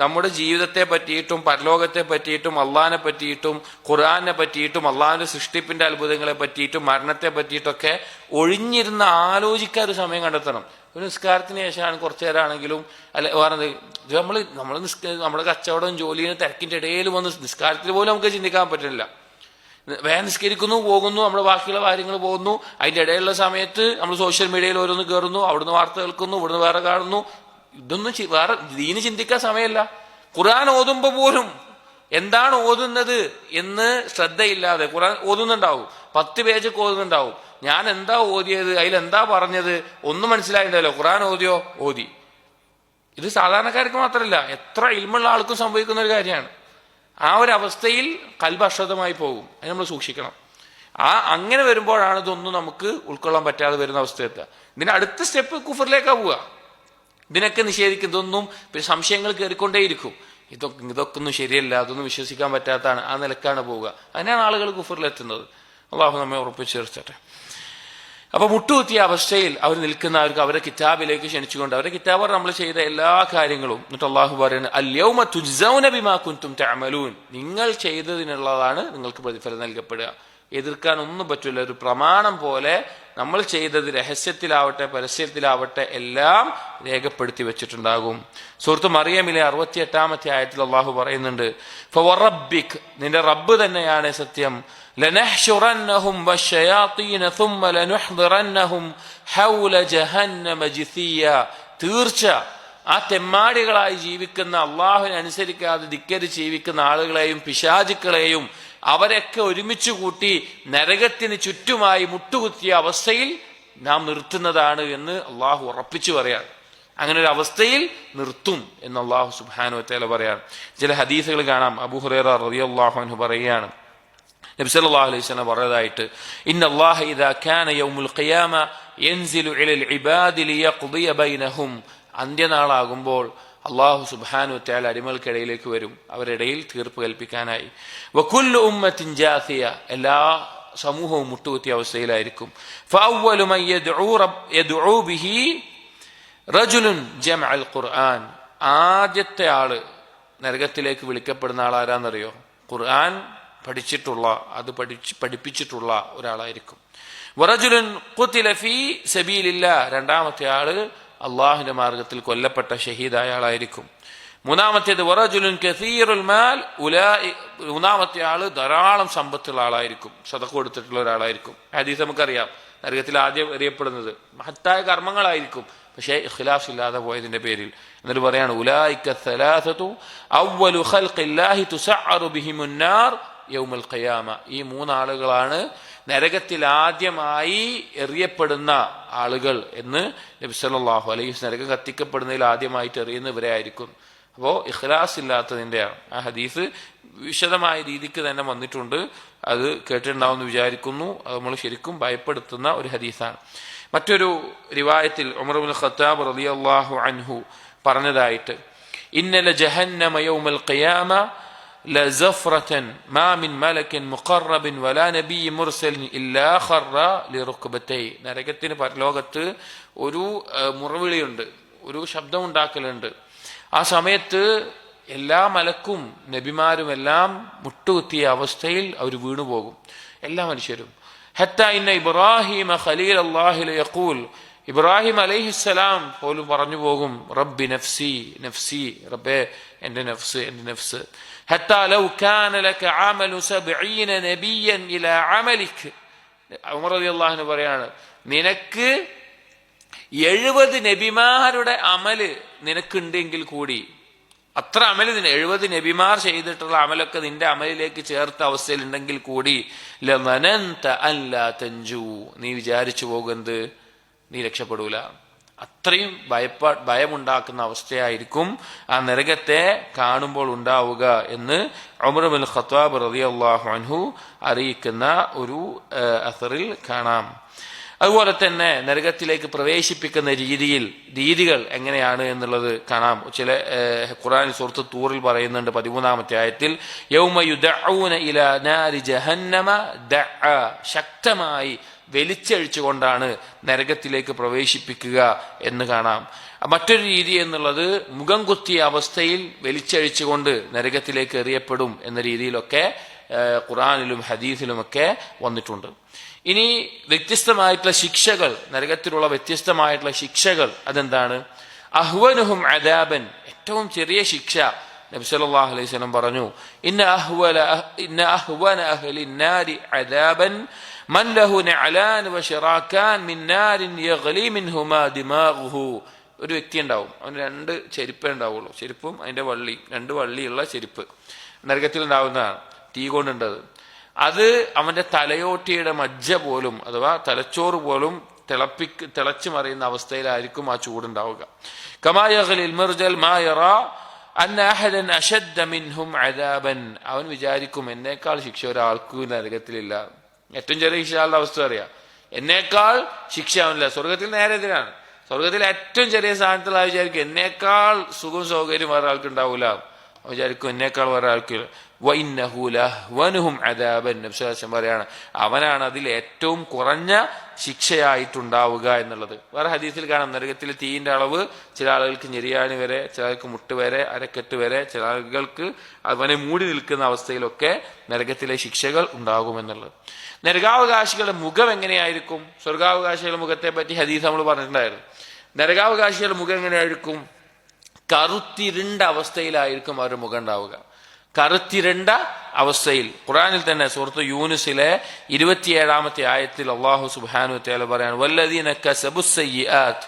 നമ്മുടെ ജീവിതത്തെ പറ്റിയിട്ടും പരലോകത്തെ പറ്റിയിട്ടും അള്ളാഹിനെ പറ്റിയിട്ടും ഖുർആനെ പറ്റിയിട്ടും അള്ളാഹിന്റെ സൃഷ്ടിപ്പിന്റെ അത്ഭുതങ്ങളെ പറ്റിയിട്ടും മരണത്തെ പറ്റിയിട്ടൊക്കെ ഒഴിഞ്ഞിരുന്ന് ആലോചിക്കാൻ ഒരു സമയം കണ്ടെത്തണം. ഒരു നിസ്കാരത്തിന് ശേഷമാണ് കുറച്ചു നേരമാണെങ്കിലും അല്ലെ വേറെ നമ്മുടെ കച്ചവടവും ജോലിയും തിരക്കിന്റെ ഇടയിൽ വന്ന് നിസ്കാരത്തിൽ പോലും നമുക്ക് ചിന്തിക്കാൻ പറ്റില്ല. വേഗം നിസ്കരിക്കുന്നു, പോകുന്നു, നമ്മുടെ ബാക്കിയുള്ള കാര്യങ്ങൾ പോകുന്നു. അതിന്റെ ഇടയിലുള്ള സമയത്ത് നമ്മൾ സോഷ്യൽ മീഡിയയിൽ ഓരോന്ന് കയറുന്നു, അവിടുന്ന് വാർത്ത കേൾക്കുന്നു, ഇവിടുന്ന് വേറെ കാണുന്നു. ഇതൊന്നും വേറെ ദീന് ചിന്തിക്കാൻ സമയമല്ല. ഖുർആൻ ഓതുമ്പോ പോലും എന്താണ് ഓതുന്നത് എന്ന് ശ്രദ്ധയില്ലാതെ ഖുർആൻ ഓതുന്നുണ്ടാവും, 10 പേജൊക്കെ ഓതുന്നുണ്ടാവും. ഞാൻ എന്താ ഓതിയത്, അതിലെന്താ പറഞ്ഞത് ഒന്നും മനസ്സിലായില്ലല്ലോ. ഖുർആൻ ഓതിയോ? ഓതി. ഇത് സാധാരണക്കാർക്ക് മാത്രമല്ല, എത്ര ഇൽമുള്ള ആൾക്കും സംഭവിക്കുന്ന ഒരു കാര്യമാണ്. ആ ഒരു അവസ്ഥയിൽ ഖൽബ് അശ്രദ്ധമായി പോകും. അത് നമ്മൾ സൂക്ഷിക്കണം. അങ്ങനെ വരുമ്പോഴാണ് ഇതൊന്നും നമുക്ക് ഉൾക്കൊള്ളാൻ പറ്റാതെ വരുന്ന അവസ്ഥ എത്തുക. ഇതിന്റെ അടുത്ത സ്റ്റെപ്പ് കുഫറിലേക്കാ പോവുക. ഇതിനൊക്കെ നിഷേധിക്കുന്നതൊന്നും പിന്നെ സംശയങ്ങൾ കയറിക്കൊണ്ടേയിരിക്കും. ഇതൊക്കെ ഒന്നും ശരിയല്ല, അതൊന്നും വിശ്വസിക്കാൻ പറ്റാത്തതാണ്, ആ നിലക്കാണ് പോവുക. അതിനാണ് ആളുകൾ കുഫറിലെത്തുന്നത്. അള്ളാഹു നമ്മെ ഉറപ്പിച്ചു ചേർത്തട്ടെ. അപ്പൊ മുട്ടുകുത്തിയ അവസ്ഥയിൽ അവർ നിൽക്കുന്നവർക്ക് അവരുടെ കിതാബിലേക്ക് ക്ഷണിച്ചുകൊണ്ട്, അവരുടെ കിതാബ് നമ്മൾ ചെയ്ത എല്ലാ കാര്യങ്ങളും, എന്നിട്ട് അള്ളാഹു പറയുന്നത് അൽയൗമ തുജ്സൗന ബിമാ കുൻതും തഅമലൂൻ, നിങ്ങൾ ചെയ്തതിനുള്ളതാണ് നിങ്ങൾക്ക് പ്രതിഫലം നൽകപ്പെടുക. എതിർക്കാൻ ഒന്നും പറ്റില്ല. ഒരു പ്രമാണം പോലെ നമ്മൾ ചെയ്തത് രഹസ്യത്തിലാവട്ടെ പരസ്യത്തിലാവട്ടെ എല്ലാം രേഖപ്പെടുത്തി വെച്ചിട്ടുണ്ടാകും. സൂറത്ത് മറിയമിലെ 68-ാമത്തെ ആയത്തിൽ അള്ളാഹു പറയുന്നുണ്ട്, ഫവറബ്ബിക്, നിന്റെ റബ്ബ് തന്നെയാണ് സത്യം, ലനഹ്ശുറന്നഹും വശയാതീന ثم ലനുഹ്ദിറന്നഹും ഹൗല ജഹന്നമ ജിസിയ, തീർച്ച ആ തെമ്മാടികളായി ജീവിക്കുന്ന അള്ളാഹുവിനെ അനുസരിക്കാതെ ധിക്കരിച്ച് ജീവിക്കുന്ന ആളുകളെയും പിശാചുക്കളെയും അവരൊക്കെ ഒരുമിച്ച് കൂട്ടി നരകത്തിന് ചുറ്റുമായി മുട്ടുകുത്തിയ അവസ്ഥയിൽ നാം നിർത്തുന്നതാണ് എന്ന് അള്ളാഹു ഉറപ്പിച്ചു പറയാണ്. അങ്ങനെ ഒരു അവസ്ഥയിൽ നിർത്തും എന്ന് അള്ളാഹു സുബ്ഹാനഹു വ തആല പറയാണ്. ചില ഹദീസുകൾ കാണാം. അബൂ ഹുറൈറ റളിയല്ലാഹു അൻഹു പറയുകയാണ്, നബി സല്ലല്ലാഹു അലൈഹി വസല്ലം പറഞ്ഞതായിട്ട് ഇന്നല്ലാഹ ഇദാ കാന യൗമുൽ ഖിയാമ യൻസിലു ഇലൽ ഇബാദി ലിയഖ്ദിയ ബൈനഹും. അന്ത്യനാളാകുമ്പോൾ അള്ളാഹു സുബ്ഹാനഹു വതആല അടിമകൾക്കിടയിലേക്ക് വരും, അവരിടയിൽ തീർപ്പ് കൽപ്പിക്കാനായി. വകുല്ലു ഉമ്മത്തിൻ ജാസിയ, എല്ലാ സമൂഹവും മുട്ടുകുത്തിയ അവസ്ഥയിലായിരിക്കും. ഫഅവ്വലു മൻ യദ്ഉ ബിഹി റജുലുൻ ജമഅൽ ഖുർആൻ. ആദ്യത്തെ ആള് നരകത്തിലേക്ക് വിളിക്കപ്പെടുന്ന ആളാരാന്നറിയോ? ഖുർആൻ പഠിച്ചിട്ടുള്ള, അത് പഠിപ്പിച്ചിട്ടുള്ള ഒരാളായിരിക്കും. വറജുലുൻ ഖുതില ഫീ സബീലില്ലാ, രണ്ടാമത്തെ ആള് അള്ളാഹുവിന്റെ മാർഗത്തിൽ കൊല്ലപ്പെട്ട ഷഹീദായ ആളായിരിക്കും. മൂന്നാമത്തേത് വറജുലുൻ കസീറുൽ മാൽ, മൂന്നാമത്തെ ആള് ധാരാളം സമ്പത്തുള്ള ആളായിരിക്കും, സദഖ കൊടുത്തിട്ടുള്ള ഒരാളായിരിക്കും. ഹദീസ് നമുക്കറിയാം, നരകത്തിൽ ആദ്യം എറിയപ്പെടുന്നത് മഹത്തായ കർമ്മങ്ങളായിരിക്കും, പക്ഷേ ഇഖ്ലാസ് ഇല്ലാതെ പോയതിന്റെ പേരിൽ. എന്നിട്ട് പറയാണ് ഉലൈക സലാസതു അവ്വലു ഖൽഖില്ലാഹി തുസഅറു ബിഹിമുൻ നാർ യൗമൽ ഖിയാമ. ഈ മൂന്നാളുകളാണ് നരകത്തിൽ ആദ്യമായി എറിയപ്പെടുന്ന ആളുകൾ എന്ന് നബി സല്ലല്ലാഹു അലൈഹി വസല്ലം, നരകം കത്തിക്കപ്പെടുന്നതിൽ ആദ്യമായിട്ട് എറിയുന്നവരെ ആയിരിക്കും. അപ്പോൾ ഇഖ്ലാസ് ഇല്ലാത്തതിന്റെ ആ ഹദീസ് വിശദമായ രീതിക്ക് തന്നെ വന്നിട്ടുണ്ട്. അത് കേട്ടിട്ടുണ്ടാവുമെന്ന് വിചാരിക്കുന്നു. അത് നമ്മൾ ശരിക്കും ഭയപ്പെടുത്തുന്ന ഒരു ഹദീസാണ്. മറ്റൊരു റിവായത്തിൽ ഉമർ ഇബ്നുൽ ഖത്താബ് റളിയല്ലാഹു അൻഹു പറഞ്ഞതായിട്ട് ഇന്നല ജഹന്നമ യൗമൽ ഖിയാമ ലസഫറതൻ മാ മിൻ മലകിൻ മുഖറബിൻ വലാ നബി മുർസൽ ഇല്ലാ ഖറ ലിറുക്ബതൈ. നരകത്തിന് പരലോകത്ത് ഒരു മുറവിളിയുണ്ട്, ഒരു ശബ്ദമുണ്ടാക്കലുണ്ട്. ആ സമയത്ത് എല്ലാ മലക്കും നബിമാരും എല്ലാം മുട്ടുകുത്തിയ അവസ്ഥയിൽ അവർ വീണുപോകും, എല്ലാ മനുഷ്യരും. ഹത്താ ഇന്ന ഇബ്രാഹിമ ഖലീൽ അല്ലാഹി യഖൂൽ, ഇബ്രാഹിം അലൈഹിസ്സലാം പോലും പറഞ്ഞു പോകും റബ്ബി നഫ്സി നഫ്സി, റബ്ബേ എൻ്റെ നഫ്സ് എൻ്റെ നഫ്സ്. ഹത്താ ലൗ കാന ലക അമലു 70 നബിയൻ ഇലാ അമലിക്. ഉമർ റളിയല്ലാഹു അൻഹു പറയാണ്, നിനക്ക് 70 നബിമാരുടെ അമല് നിനക്കുണ്ടെങ്കിൽ കൂടി, അത്ര അമല് 70 നബിമാർ ചെയ്തിട്ടുള്ള അമലൊക്കെ നിന്റെ അമലിലേക്ക് ചേർത്ത അവസ്ഥയിൽ ഉണ്ടെങ്കിൽ കൂടി ലമനന്ത അല്ലാ തൻജു, നീ വിചാരിച്ചു പോകുന്നത് നീ രക്ഷപ്പെടൂല. അത്രയും ഭയമുണ്ടാക്കുന്ന അവസ്ഥയായിരിക്കും ആ നരകത്തെ കാണുമ്പോൾ ഉണ്ടാവുക എന്ന് ഉമർ ഇബ്നുൽ ഖത്താബ് റളിയല്ലാഹു അൻഹു അറിയിക്കുന്ന ഒരു അസറിൽ കാണാം. അതുപോലെ തന്നെ നരകത്തിലേക്ക് പ്രവേശിപ്പിക്കുന്ന രീതികൾ എങ്ങനെയാണ് എന്നുള്ളത് കാണാം. ചില ഖുർആൻ സൂറത്ത് തൂറിൽ പറയുന്നുണ്ട് 13-ാമത്തെ ആയത്തിൽ യൗമ യുദഊന ഇലാ നാരി ജഹന്നമ ദഅ, ശക്തമായി വലിച്ചഴിച്ചുകൊണ്ടാണ് നരകത്തിലേക്ക് പ്രവേശിപ്പിക്കുക എന്ന് കാണാം. മറ്റൊരു രീതി എന്നുള്ളത് മുഖം കുത്തിയ അവസ്ഥയിൽ വലിച്ചഴിച്ചുകൊണ്ട് നരകത്തിലേക്ക് എറിയപ്പെടും എന്ന രീതിയിലൊക്കെ ഖുർആനിലും ഹദീസിലുമൊക്കെ വന്നിട്ടുണ്ട്. ഇനി വ്യത്യസ്തമായിട്ടുള്ള ശിക്ഷകൾ, നരകത്തിലുള്ള വ്യത്യസ്തമായിട്ടുള്ള ശിക്ഷകൾ അതെന്താണ്? അഹ്വനുഹും അദാബൻ, ഏറ്റവും ചെറിയ ശിക്ഷ നബി സല്ലല്ലാഹു അലൈഹി വസല്ലം പറഞ്ഞു ഇന്ന അഹ്വന അഹ്ലിൻ നാരി അദാബൻ മൻ ലഹു നഅലാൻ വശറാകാൻ മിൻ നാരിൻ യഗ്ലി മിൻഹുമാ ദിമാഗുഹു. ഒരു വ്യക്തി ഉണ്ടാവും, അവന് 2 ചെരുപ്പേ ഉണ്ടാവുള്ളൂ, ചെരുപ്പും അതിന്റെ വള്ളി, 2 വള്ളിയുള്ള ചെരുപ്പ് നരകത്തിൽ ഉണ്ടാവുന്നതാണ്, തീ കൊണ്ടുണ്ടത്. അത് അവന്റെ തലയോട്ടിയുടെ മജ്ജ പോലും അഥവാ തലച്ചോറ് പോലും തിളച്ചു മറിയുന്ന അവസ്ഥയിലായിരിക്കും ആ ചൂടുണ്ടാവുക. കമാ യഗ്ലിൽ മിർജൽ മാ യറാ അന്ന അഹദൻ അശദ്ദ മിൻഹും അദാബൻ, അവൻ വിചാരിക്കും എന്നേക്കാൾ ശിക്ഷ ഒരാൾക്ക് നരകത്തിലില്ല. ഏറ്റവും ചെറിയ ശിക്ഷയുടെ അവസ്ഥ അറിയാം, എന്നേക്കാൾ ശിക്ഷ അവനില്ല. സ്വർഗത്തിൽ നേരെ എതിരാണ്. സ്വർഗത്തിൽ ഏറ്റവും ചെറിയ സ്ഥാനത്തുള്ള വിചാരിക്കും എന്നേക്കാൾ സുഖവും സൗകര്യം വേറെ ആൾക്ക് ഉണ്ടാവൂല, വിചാരിക്കും എന്നേക്കാൾ വേറെ ആൾക്ക്. വഇന്നഹു ലഹ്വനുഹും അദാബൻ, നബി സല്ലല്ലാഹു അലൈഹി വസല്ലം പറയാണ് അവനാണ് അതിൽ ഏറ്റവും കുറഞ്ഞ ശിക്ഷയായിട്ടുണ്ടാവുക എന്നുള്ളത്. വേറെ ഹദീസിൽ കാണാം നരകത്തിൽ തീയിന്റെ അളവ് ചില ആളുകൾക്ക് ഞെരിയാണി വരെ, ചില ആൾക്ക് മുട്ട് വരെ, അരക്കെട്ട് വരെ, ചില ആളുകൾക്ക് അവനെ മൂടി നിൽക്കുന്ന അവസ്ഥയിലൊക്കെ നരകത്തിലെ ശിക്ഷകൾ ഉണ്ടാകുമെന്നുള്ളത്. നരകാവകാശികളുടെ മുഖം എങ്ങനെയായിരിക്കും? സ്വർഗാവകാശികളുടെ മുഖത്തെ പറ്റി ഹദീസ് നമ്മൾ പറഞ്ഞിട്ടുണ്ടായിരുന്നു. നരകാവകാശികളുടെ മുഖം എങ്ങനെയായിരിക്കും? കറുത്തിരുണ്ട അവസ്ഥയിലായിരിക്കും അവരുടെ മുഖം ഉണ്ടാവുക, കറുത്തിരണ്ട അവസ്ഥയിൽ. ഖുർആനിൽ തന്നെ സൂറത്ത് യൂനുസിലെ 27-ാമത്തെ ആയത്തിൽ അല്ലാഹു സുബ്ഹാനഹു വതആല പറയാണ് വല്ലദീന കസബുസ്സയ്യിആത്ത്,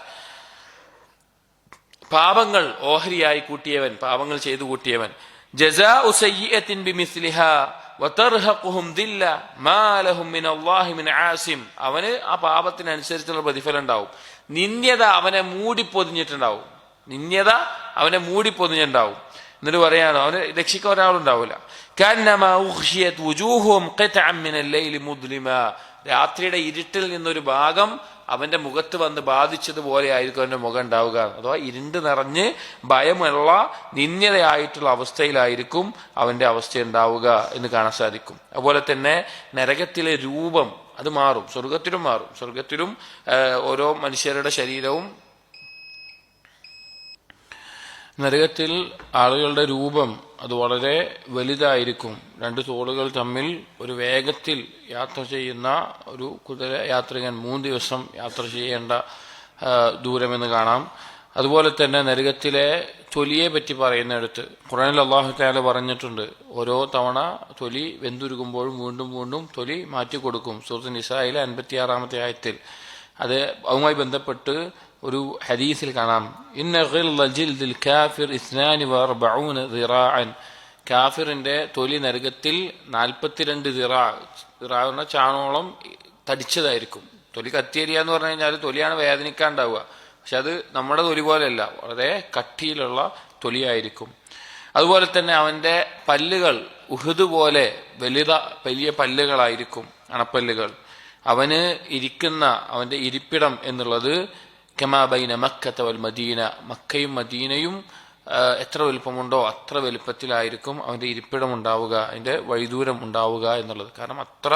പാപങ്ങൾ ഓഹരിയായി കൂട്ടിയവൻ, പാപങ്ങൾ ചെയ്തു കൂട്ടിയവൻ, ജസാഉ സയ്യിഅത്തിൻ ബിമിസ്ലിഹാ വതർഹഖുഹും ദില്ല മാ ലഹും മിനല്ലാഹി മിൻ ആസിം, അവന് ആ പാപത്തിനനുസരിച്ചുള്ള പ്രതിഫലം ഉണ്ടാവും. നിന്ദ്യത അവനെ മൂടിപ്പൊതിഞ്ഞിട്ടുണ്ടാവും, നിന്ദ്യത അവനെ മൂടിപ്പൊതിഞ്ഞിട്ടുണ്ടാവും. എന്നിട്ട് പറയാനോ അവന് രക്ഷിക്കാൻ ഒരാളുണ്ടാവില്ല. കഅന്നമാ ഉഖ്ശിയത് വുജൂഹും ഖിത്അൻ മിനൽ ലൈലി മുദ്ലിമ, രാത്രിയുടെ ഇരുട്ടിൽ നിന്നൊരു ഭാഗം അവന്റെ മുഖത്ത് വന്ന് ബാധിച്ചതുപോലെ ആയിരിക്കും അവന്റെ മുഖം ഉണ്ടാവുക. അഥവാ ഇരുണ്ട് നിറഞ്ഞ് ഭയമുള്ള നിന്ദ്യതയായിട്ടുള്ള അവസ്ഥയിലായിരിക്കും അവന്റെ അവസ്ഥ ഉണ്ടാവുക എന്ന് കാണാൻ സാധിക്കും. അതുപോലെ തന്നെ നരകത്തിലെ രൂപം അത് മാറും, സ്വർഗത്തിലും മാറും. സ്വർഗത്തിലും ഓരോ മനുഷ്യരുടെ ശരീരവും, നരകത്തിൽ ആളുകളുടെ രൂപം അത് വളരെ വലുതായിരിക്കും. രണ്ട് തോളുകൾ തമ്മിൽ ഒരു വേഗത്തിൽ യാത്ര ചെയ്യുന്ന ഒരു കുതിര യാത്രികൻ 3 ദിവസം യാത്ര ചെയ്യേണ്ട ദൂരമെന്ന് കാണാം. അതുപോലെ തന്നെ നരകത്തിലെ തൊലിയെ പറ്റി പറയുന്നിടത്ത് ഖുർആനിൽ അല്ലാഹു തആല പറഞ്ഞിട്ടുണ്ട്, ഓരോ തവണ തൊലി വെന്തുരുകുമ്പോഴും വീണ്ടും വീണ്ടും തൊലി മാറ്റി കൊടുക്കും. സൂറത്തുൽ നിസായിലെ 56-ാമത്തെ ആയത്തിൽ അതുമായി ബന്ധപ്പെട്ട് ഒരു ഹദീസിൽ കാണാം, ഇന്ന ഗിൽദ ജിൽദിൽ കാഫിർ 42 ദിറാഅൻ, കാഫിറിന്റെ തൊലി നരകത്തിൽ 42 ദിറാ എന്ന ചാണോളം തടിച്ചതായിരിക്കും. തൊലി കത്തിയേരിയ എന്ന് പറഞ്ഞു കഴിഞ്ഞാൽ തൊലിയാണ് വേദനിക്കാണ്ടാവുക, പക്ഷെ അത് നമ്മുടെ തൊലി പോലെയല്ല, വളരെ കട്ടിയിലുള്ള തൊലിയായിരിക്കും. അതുപോലെ തന്നെ അവന്റെ പല്ലുകൾ ഉഹുദ് പോലെ വലിയ പല്ലുകളായിരിക്കും, അണപ്പല്ലുകൾ. അവന് ഇരിക്കുന്ന അവന്റെ ഇരിപ്പിടം എന്നുള്ളത് കമാ ബൈന മക്കത വൽ മദീന, മക്കയും മദീനയും എത്ര വലുപ്പമുണ്ടോ അത്ര വലുപ്പത്തിലായിരിക്കും അവന്റെ ഇരിപ്പിടം ഉണ്ടാവുക, അതിന്റെ വഴിദൂരം ഉണ്ടാവുക എന്നുള്ളത്. കാരണം അത്ര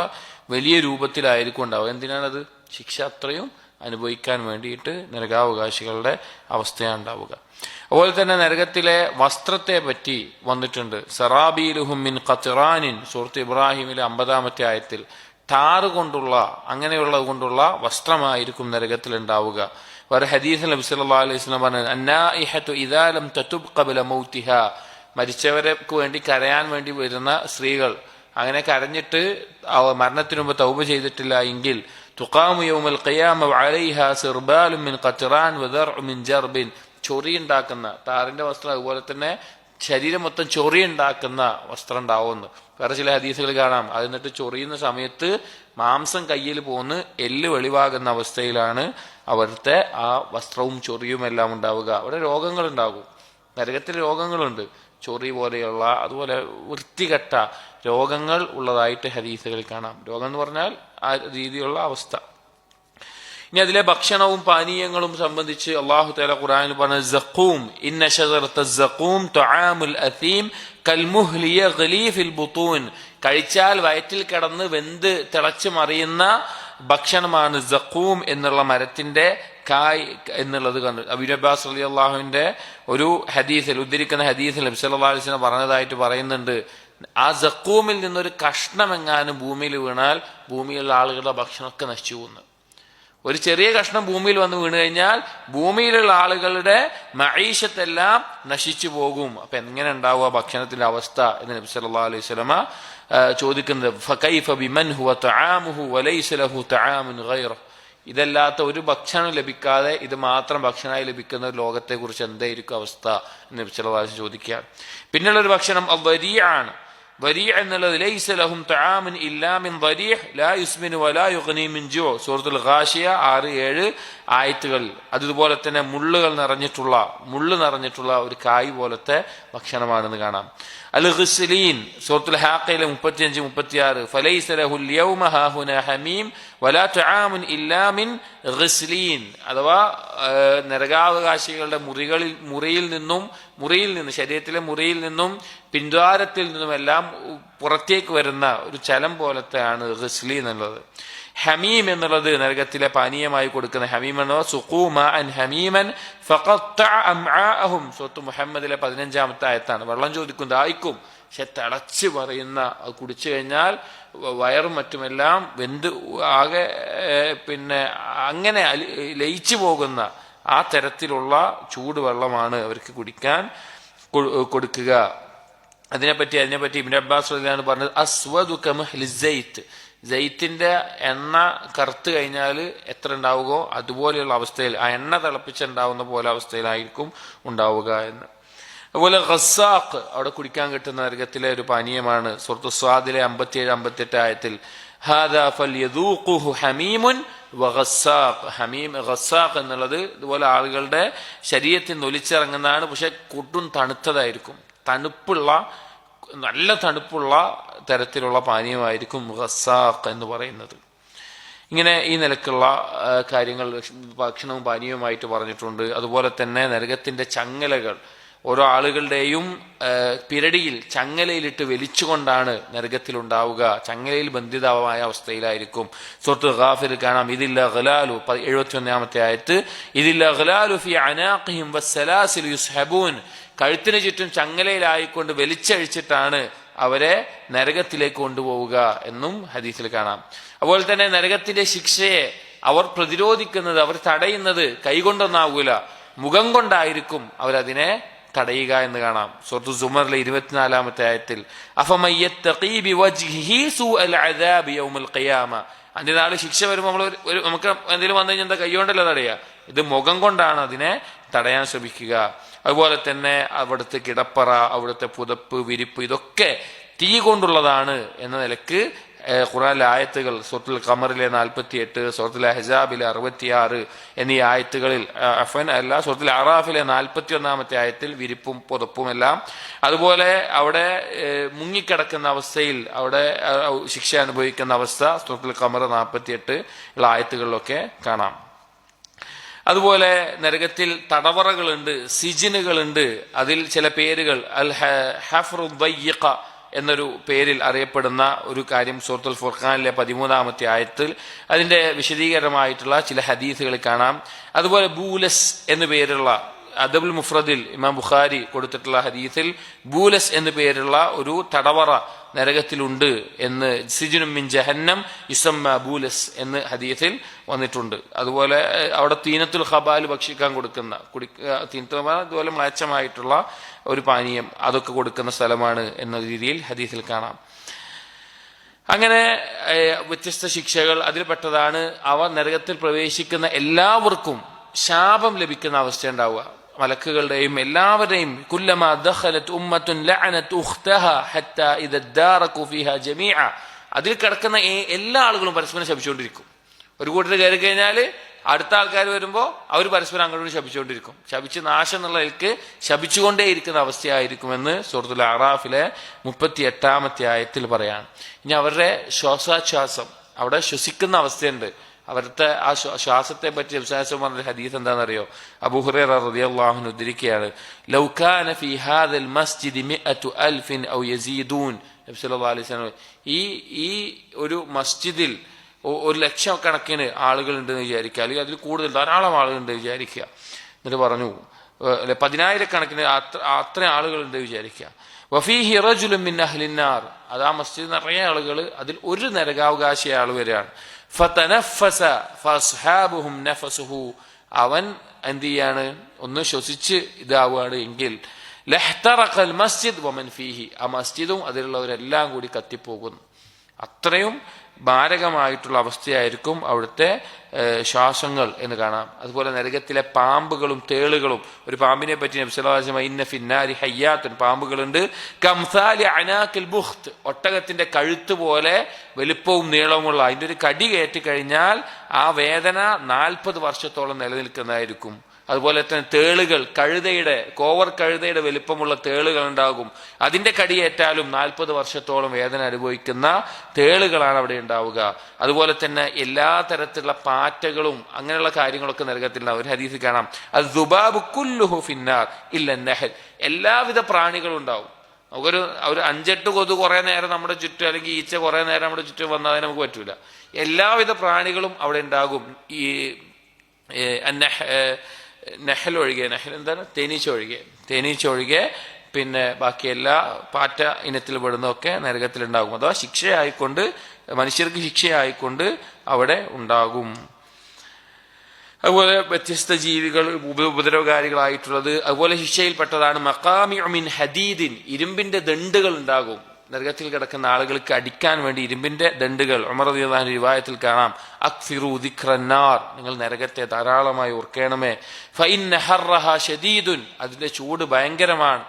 വലിയ രൂപത്തിലായിരിക്കും ഉണ്ടാവുക. എന്തിനാണത്? ശിക്ഷ അത്രയും അനുഭവിക്കാൻ വേണ്ടിയിട്ട് നരകാവകാശികളുടെ അവസ്ഥയാണ് ഉണ്ടാവുക. അതുപോലെ തന്നെ നരകത്തിലെ വസ്ത്രത്തെ പറ്റി വന്നിട്ടുണ്ട്, സറാബീലുഹും മിൻ ഖത്റാനിൻ, സൂറത്ത് ഇബ്രാഹിമിലെ 50-ാമത്തെ ആയത്തിൽ ടാറ് കൊണ്ടുള്ള അങ്ങനെയുള്ളത് കൊണ്ടുള്ള വസ്ത്രമായിരിക്കും നരകത്തിൽ ഉണ്ടാവുക. ഒരു ഹദീസിൽ നബി സല്ലല്ലാഹു അലൈഹി വസല്ലം പറഞ്ഞു, അന്നാഇഹതു ഇദാ ലം തതുബ് ഖബ്ല മൗതിഹാ, മരിച്ചവർക്ക് വേണ്ടി കരയാൻ വേണ്ടി വരുന്ന സ്ത്രീകൾ അങ്ങനെ കരഞ്ഞിട്ട് മരണത്തിനു മുമ്പ് തൗബ ചെയ്തിട്ടില്ല എങ്കിൽ തുഖാമു യൗമൽ ഖിയാമ വഅലൈഹാ സിർബാലുൻ മിൻ ഖത്റാൻ വദർഉ മിൻ ജർബിൻ, ചൊറിയുണ്ടാക്കുന്ന ടാറിന്റെ വസ്ത്രം, അതുപോലെ തന്നെ ശരീരം മൊത്തം ചൊറിയുണ്ടാക്കുന്ന വസ്ത്രം ഉണ്ടാവുമെന്ന്. വേറെ ചില ഹദീസുകൾ കാണാം, അത് എന്നിട്ട് ചൊറിയുന്ന സമയത്ത് മാംസം കയ്യിൽ പോന്ന് എല്ല് വെളിവാകുന്ന അവസ്ഥയിലാണ് അവിടുത്തെ ആ വസ്ത്രവും ചൊറിയും എല്ലാം ഉണ്ടാവുക. അവിടെ രോഗങ്ങൾ ഉണ്ടാകും, നരകത്തിൽ രോഗങ്ങളുണ്ട്, ചൊറി പോലെയുള്ള അതുപോലെ വൃത്തികെട്ട രോഗങ്ങൾ ഉള്ളതായിട്ട് ഹദീസുകളിൽ കാണാം. രോഗം എന്ന് പറഞ്ഞാൽ ആ രീതിയിലുള്ള അവസ്ഥ. ഇനി അതിലെ ഭക്ഷണവും പാനീയങ്ങളും സംബന്ധിച്ച് അല്ലാഹു തആല ഖുർആനിൽ പറഞ്ഞ സഖൂം, ഇന്ന ശജറത സഖൂം തുആമുൽ അസീം കൽമുഹ്ലി യഗ്ലി ഫിൽ ബുതൂൻ, കഴിച്ചാൽ വയറ്റിൽ കിടന്ന് വെന്ത് തിളച്ചു മറിയുന്ന ഭക്ഷണമാണ് സഖൂം എന്നുള്ള മരത്തിന്റെ കായ് എന്നുള്ളത് കണ്ടു. ഇബ്നു അബ്ബാസ് റളിയല്ലാഹുവിന്റെ ഒരു ഹദീസിൽ ഉദ്ധരിക്കുന്ന ഹദീസിൽ നബി സല്ലല്ലാഹു അലൈഹി വസല്ലം പറഞ്ഞതായിട്ട് പറയുന്നുണ്ട്, ആ സഖൂമിൽ നിന്നൊരു കഷ്ണമെങ്ങാനും ഭൂമിയിൽ വീണാൽ ഭൂമിയിലുള്ള ആളുകളുടെ ഭക്ഷണമൊക്കെ നശിച്ചു പോകുന്നു. ഒരു ചെറിയ കഷ്ണം ഭൂമിയിൽ വന്ന് വീണ് കഴിഞ്ഞാൽ ഭൂമിയിലുള്ള ആളുകളുടെ മഈശത്തെല്ലാം നശിച്ചു പോകും. അപ്പൊ എങ്ങനെ ഉണ്ടാവുക ഭക്ഷണത്തിന്റെ അവസ്ഥ എന്ന് നബി സല്ലല്ലാഹു അലൈഹി വസല്ലമ ചോദിക്കുന്നത്, ഫകൈഫ ബിമൻ ഹുവ തആമുഹു വലൈസ ലഹു തആമുൻ ഗൈറഹു, ഇതല്ലാത്ത ഒരു ഭക്ഷണം ലഭിക്കാതെ ഇത് മാത്രം ഭക്ഷണമായി ലഭിക്കുന്ന ഒരു ലോകത്തെ കുറിച്ച് എന്തായിരിക്കും അവസ്ഥ എന്ന് നബി സല്ലല്ലാഹു അലൈഹി വസല്ലം ചോദിക്കുകയാണ്. പിന്നെയുള്ള ഒരു ഭക്ഷണം വരീഅാണ്. വരീഅ എന്നുള്ളത് ലൈസ ലഹും തആമുൻ ഇല്ലാ മിൻ ദരീഹ് ലാ യുസ്മിനു വലാ യുഗ്നി മിൻ ജൂ, സൂറത്തുൽ ഗാശിയ 6-7 ആയത്തുകൾ. അതുപോലെ തന്നെ മുള്ള് നിറഞ്ഞിട്ടുള്ള ഒരു കായ് പോലത്തെ ഭക്ഷണമാണെന്ന് കാണാം. അൽ ഗിസ്ലീൻ, സൂറത്തുൽ ഹാഖയിലെ 35-36, ഫലൈസ ലഹുൽ യൗമ ഹാഹുന ഹമീം വലാ തആമുൻ ഇല്ലാ മിൻ ഗിസ്ലീൻ, അഥവാ നരകാവകാശികളുടെ മുറിയിൽ നിന്ന് ശരീരത്തിലെ മുറിയിൽ നിന്നും പിൻദ്വാരത്തിൽ നിന്നുമെല്ലാം പുറത്തേക്ക് വരുന്ന ഒരു ചലം പോലത്തെയാണ് ഗിസ്ലീൻ എന്നുള്ളത്. ഹമീം എന്നുള്ളത് നരകത്തിലെ പാനീയമായി കൊടുക്കുന്ന ഹമീം എന്നത് സുഖൂമ അൻ ഹമീമൻ ഫഖത്തഅ അംആഅഹും, സൂറത്ത് മുഹമ്മദിലെ 15-ാമത്തെ ആയത്താണ്. വെള്ളം ചോദിക്കും, ദാഹിക്കും, പക്ഷെ തിളച്ച് പറയുന്ന, അത് കുടിച്ചു കഴിഞ്ഞാൽ വയറും മറ്റുമെല്ലാം വെന്ത് ആകെ അങ്ങനെ ലയിച്ചു പോകുന്ന ആ തരത്തിലുള്ള ചൂടുവെള്ളമാണ് അവർക്ക് കുടിക്കാൻ കൊടുക്കുക. അതിനെപ്പറ്റി ഇബ്നു അബ്ബാസ് റളിയല്ലാഹു പറഞ്ഞത്, അസ്വദു കമഹ്ലി സൈത്ത്, ജയ്ത്തിന്റെ എണ്ണ കറുത്ത് കഴിഞ്ഞാൽ എത്ര ഉണ്ടാവുകയോ അതുപോലെയുള്ള അവസ്ഥയിൽ, ആ എണ്ണ തിളപ്പിച്ചുണ്ടാവുന്ന പോലെ അവസ്ഥയിലായിരിക്കും ഉണ്ടാവുക എന്ന്. അതുപോലെ ഖസ്സാഖ്, അവിടെ കുടിക്കാൻ കിട്ടുന്ന നരകത്തിലെ ഒരു പാനീയമാണ്. സൂറത്ത് സ്വാദിലെ 57-58 ആയത്തിൽ ഹാദാ ഫൽയദൂഖുഹു ഹമീമുൻ വഗസ്സാഖ്, ഖസ്സാഖ് എന്നുള്ളത് ഇതുപോലെ ആളുകളുടെ ശരീരത്തിൽ നിന്ന് ഒലിച്ചിറങ്ങുന്നതാണ്, പക്ഷെ കൂട്ടും തണുത്തതായിരിക്കും, തണുപ്പുള്ള നല്ല തണുപ്പുള്ള തരത്തിലുള്ള പാനീയമായിരിക്കും ഗസ്സാഖ് എന്ന് പറയുന്നത്. ഇങ്ങനെ ഈ നിലക്കുള്ള കാര്യങ്ങൾ ഭക്ഷണവും പാനീയവുമായിട്ട് പറഞ്ഞിട്ടുണ്ട്. അതുപോലെ തന്നെ നരകത്തിന്റെ ചങ്ങലകൾ ഓരോ ആളുകളുടെയും പിരടിയിൽ ചങ്ങലയിലിട്ട് വലിച്ചുകൊണ്ടാണ് നരകത്തിലുണ്ടാവുക. ചങ്ങലയിൽ ബന്ധിതമായ അവസ്ഥയിലായിരിക്കും. സൂറത്തുൽ ഗാഫിർ കാണാം, ഇതിൽ അഗ്ലാലു 71-ാമത്തെ ആയത്ത്, ഇതിൽ അഗ്ലാലു ഫി അനാഖിഹിം വസ്സലാസിൽ യുസ്ഹബൂൻ, കഴുത്തിന് ചുറ്റും ചങ്ങലയിലായിക്കൊണ്ട് വലിച്ചഴിച്ചിട്ടാണ് അവരെ നരകത്തിലേക്ക് കൊണ്ടുപോവുക എന്നും ഹദീസിൽ കാണാം. അതുപോലെ തന്നെ നരകത്തിന്റെ ശിക്ഷയെ അവർ പ്രതിരോധിക്കുന്നത്, അവർ തടയുന്നത് കൈകൊണ്ടൊന്നാവൂല, മുഖം കൊണ്ടായിരിക്കും അവരതിനെ തടയുക എന്ന് കാണാം. സൂറത്തുൽ സുമറിലെ 24-ാമത്തെ ആയത്തിൽ, അഫമയ്യത്തഖീ ബിവജ്ഹിഹി സൂഅൽ അദാബി യൗമൽ ഖിയാമ, അന്ത്യനാൾ ശിക്ഷ വരുമ്പോൾ നമുക്ക് എന്തെങ്കിലും വന്നു കഴിഞ്ഞാൽ എന്താ കൈകൊണ്ടല്ല തടയുക, ഇത് മുഖം കൊണ്ടാണ് അതിനെ തടയാൻ ശ്രമിക്കുക. അതുപോലെ തന്നെ അവിടുത്തെ കിടപ്പറ, അവിടുത്തെ പുതപ്പ്, വിരിപ്പ്, ഇതൊക്കെ തീ കൊണ്ടുള്ളതാണ് എന്ന നിലക്ക് ഖുർആനിലെ ആയത്തുകൾ സൂറത്തുൽ ഖമറിലെ 48, സൂറത്തുൽ അഹ്സാബിലെ 66 എന്നീ ആയത്തുകളിൽ, സൂറത്തുൽ അറാഫിലെ 41-ാമത്തെ ആയത്തിൽ വിരിപ്പും പുതപ്പും എല്ലാം, അതുപോലെ അവിടെ മുങ്ങിക്കിടക്കുന്ന അവസ്ഥയിൽ അവിടെ ശിക്ഷ അനുഭവിക്കുന്ന അവസ്ഥ സൂറത്തുൽ ഖമർ 48 ഉള്ള ആയത്തുകളിലൊക്കെ കാണാം. അതുപോലെ നരകത്തിൽ തടവറകളുണ്ട്, സിജിനുകളുണ്ട്. അതിൽ ചില പേരുകൾ അൽ ഹഫ്റു ദയ്യിഖ എന്നൊരു പേരിൽ അറിയപ്പെടുന്ന ഒരു കാര്യം സൂറത്തുൽ ഫുർഖാനിലെ 13-ാമത്തെ ആയത്തിൽ അതിന്റെ വിശദീകരണമായിട്ടുള്ള ചില ഹദീസുകളിൽ കാണാം. അതുപോലെ ബൂലസ് എന്നു പേരുള്ള അദബുൽ മുഫ്രദിൽ ഇമാം ബുഖാരി കൊടുത്തിട്ടുള്ള ഹദീസിൽ ബൂലസ് എന്നു പേരുള്ള ഒരു തടവറ നരകത്തിലുണ്ട് എന്ന്, സിജുനും മിൻ ജഹന്നം യുസമ്മ ബൂലസ് എന്ന് ഹദീസിൽ വന്നിട്ടുണ്ട്. അതുപോലെ അവിടെ തീനത്തുൽ ഖബാൽ ഭക്ഷിക്കാൻ കൊടുക്കുന്ന അതുപോലെ മ്ലേച്ഛമായിട്ടുള്ള ഒരു പാനീയം അതൊക്കെ കൊടുക്കുന്ന സ്ഥലമാണ് എന്ന രീതിയിൽ ഹദീസിൽ കാണാം. അങ്ങനെ വ്യത്യസ്ത ശിക്ഷകൾ അതിൽപ്പെട്ടതാണ് അവ നരകത്തിൽ പ്രവേശിക്കുന്ന എല്ലാവർക്കും ശാപം ലഭിക്കുന്ന അവസ്ഥ ഉണ്ടാവുക. മലക്കുകളുടെയും എല്ലാവരെയും കുല്ലമാ ദഖലത് ഉമ്മത്തുൻ ലഅനത് ഉഖ്തഹാ ഹത്താ ഇദ ദാറകു ഫീഹാ ജമീഅ, അതിൽ കിടക്കുന്ന എല്ലാ ആളുകളും പരസ്പരം ശപിച്ചുകൊണ്ടിരിക്കും. ഒരു കൂട്ടർ കയറി കഴിഞ്ഞാൽ അടുത്ത ആൾക്കാർ വരുമ്പോൾ അവർ പരസ്പരം അങ്ങോട്ട് ശപിച്ചുകൊണ്ടിരിക്കും. ശപിച്ച് നാശം എന്നുള്ളതിലേക്ക് ശപിച്ചുകൊണ്ടേയിരിക്കുന്ന അവസ്ഥയായിരിക്കുമെന്ന് സൂറത്തുൽ അറാഫിലെ 38-ാമത്തെ ആയത്തിൽ പറയാണ്. ഇനി അവരുടെ ശ്വാസോച്ഛ്വാസം, അവിടെ ശ്വസിക്കുന്ന അവസ്ഥയുണ്ട്. അവരുടെ ആ ശ്വാസത്തെ പറ്റി പറഞ്ഞ ഹദീസ് എന്താണെന്നറിയോ? അബൂ ഹുറൈറ റളിയല്ലാഹു അൻഹു ഉദ്ധരിക്കുകയാണ്, ലൗ കാന ഫീ ഹാദൽ മസ്ജിദി 100,000 ഔ യസീദൂൻ, നബി സല്ലല്ലാഹു അലൈഹി വസല്ലം ഈ ഒരു മസ്ജിദിൽ 100,000 കണക്കിന് ആളുകൾ ഉണ്ടെന്ന് വിചാരിക്കുക, അല്ലെങ്കിൽ അതിൽ കൂടുതൽ ധാരാളം ആളുകളുണ്ട് വിചാരിക്കുക. എന്നിട്ട് പറഞ്ഞു 10,000 കണക്കിന് അത്ര ആളുകളുണ്ട് വിചാരിക്കുക. വഫീഹി റജുലുൻ മിൻ അഹ്ലിന്നാർ, അത് ആ മസ്ജിദ് നിറയെ ആളുകൾ, അതിൽ ഒരു നരകാവകാശി ആൾ വരെയാണ്. ഫതനഫസ ഫഅസ്ഹാബുഹും നഫസുഹു, അവൻ എന്ത് ചെയ്യാണ്, ഒന്ന് ശ്വസിച്ച് ഇതാവുകയാണ് എങ്കിൽ ലഹ്തറഖൽ മസ്ജിദ് വമൻ ഫീഹി, ആ മസ്ജിദും അതിലുള്ളവരെല്ലാം കൂടി കത്തിപ്പോകുന്നു. അത്രയും മാരകമായിട്ടുള്ള അവസ്ഥയായിരിക്കും അവിടുത്തെ ശ്വാസങ്ങൾ എന്ന് കാണാം. അതുപോലെ നരകത്തിലെ പാമ്പുകളും തേളുകളും, ഒരു പാമ്പിനെ പറ്റി നബി സല്ലല്ലാഹു അലൈഹി വസല്ലം ഇന്ന ഫിന്നാരി ഹയ്യാത്തുൻ, പാമ്പുകളുണ്ട്, കംസാലി അനാക്കിൽ ബുഖ്ത്, ഒട്ടകത്തിന്റെ കഴുത്ത് പോലെ വലുപ്പവും നീളവുമുള്ള, അതിന്റെ ഒരു കടി കയറ്റി കഴിഞ്ഞാൽ ആ വേദന 40 വർഷത്തോളം നിലനിൽക്കുന്നതായിരിക്കും. അതുപോലെ തന്നെ തേളുകൾ, കഴുതയുടെ, കോവർ കഴുതയുടെ വലിപ്പമുള്ള തേളുകൾ ഉണ്ടാകും. അതിന്റെ കടിയേറ്റാലും 40 വർഷത്തോളം വേദന അനുഭവിക്കുന്ന തേളുകളാണ് അവിടെ ഉണ്ടാവുക. അതുപോലെ തന്നെ എല്ലാ തരത്തിലുള്ള പാറ്റകളും അങ്ങനെയുള്ള കാര്യങ്ങളൊക്കെ നരകത്തിലുണ്ടാവും. ഒരു ഹദീസിൽ കാണാം, അസ്ദുബാബു കുല്ലുഹു ഫിന്നാർ ഇല്ല നഹൽ, എല്ലാവിധ പ്രാണികളും ഉണ്ടാവും. നമുക്കൊരു 5-8 കൊതു കുറെ നേരം നമ്മുടെ ചുറ്റും, അല്ലെങ്കിൽ ഈച്ച കുറെ നേരം നമ്മുടെ ചുറ്റും വന്നാൽ നമുക്ക് പറ്റൂല. എല്ലാവിധ പ്രാണികളും അവിടെ ഉണ്ടാകും. ഈ നെഹൽ ഒഴികെ, നെഹൽ എന്താണ്, തേനീച്ച ഒഴികെ പിന്നെ ബാക്കി എല്ലാ പാറ്റ ഇനത്തിൽ പെടുന്നതൊക്കെ നരകത്തിലുണ്ടാകും. അഥവാ ശിക്ഷയായിക്കൊണ്ട്, മനുഷ്യർക്ക് ശിക്ഷയായിക്കൊണ്ട് അവിടെ ഉണ്ടാകും. അതുപോലെ വ്യത്യസ്ത ജീവികൾ ഉപദ്രവകാരികളായിട്ടുള്ളത്. അതുപോലെ ശിക്ഷയിൽപ്പെട്ടതാണ് മഖാമിഉ മിൻ ഹദീദിൻ, ഇരുമ്പിന്റെ ദണ്ഡുകൾ ഉണ്ടാകും. നരകത്തിൽ കിടക്കുന്ന ആളുകൾക്ക് അടിക്കാൻ വേണ്ടി ഇരുമ്പിന്റെ ദണ്ഡുകൾ. ഉമർ റളിയല്ലാഹു അൻഹു റിവായത്തിൽ കാണാം, അക്ഫിറു ദിക്റന്നാർ, നിങ്ങൾ നരകത്തെ ധാരാളമായി ഓർക്കണമേ. ഫഇന്ന ഹർറഹാ ശദീദുൻ, അതിന്റെ ചൂട് ഭയങ്കരമാണ്.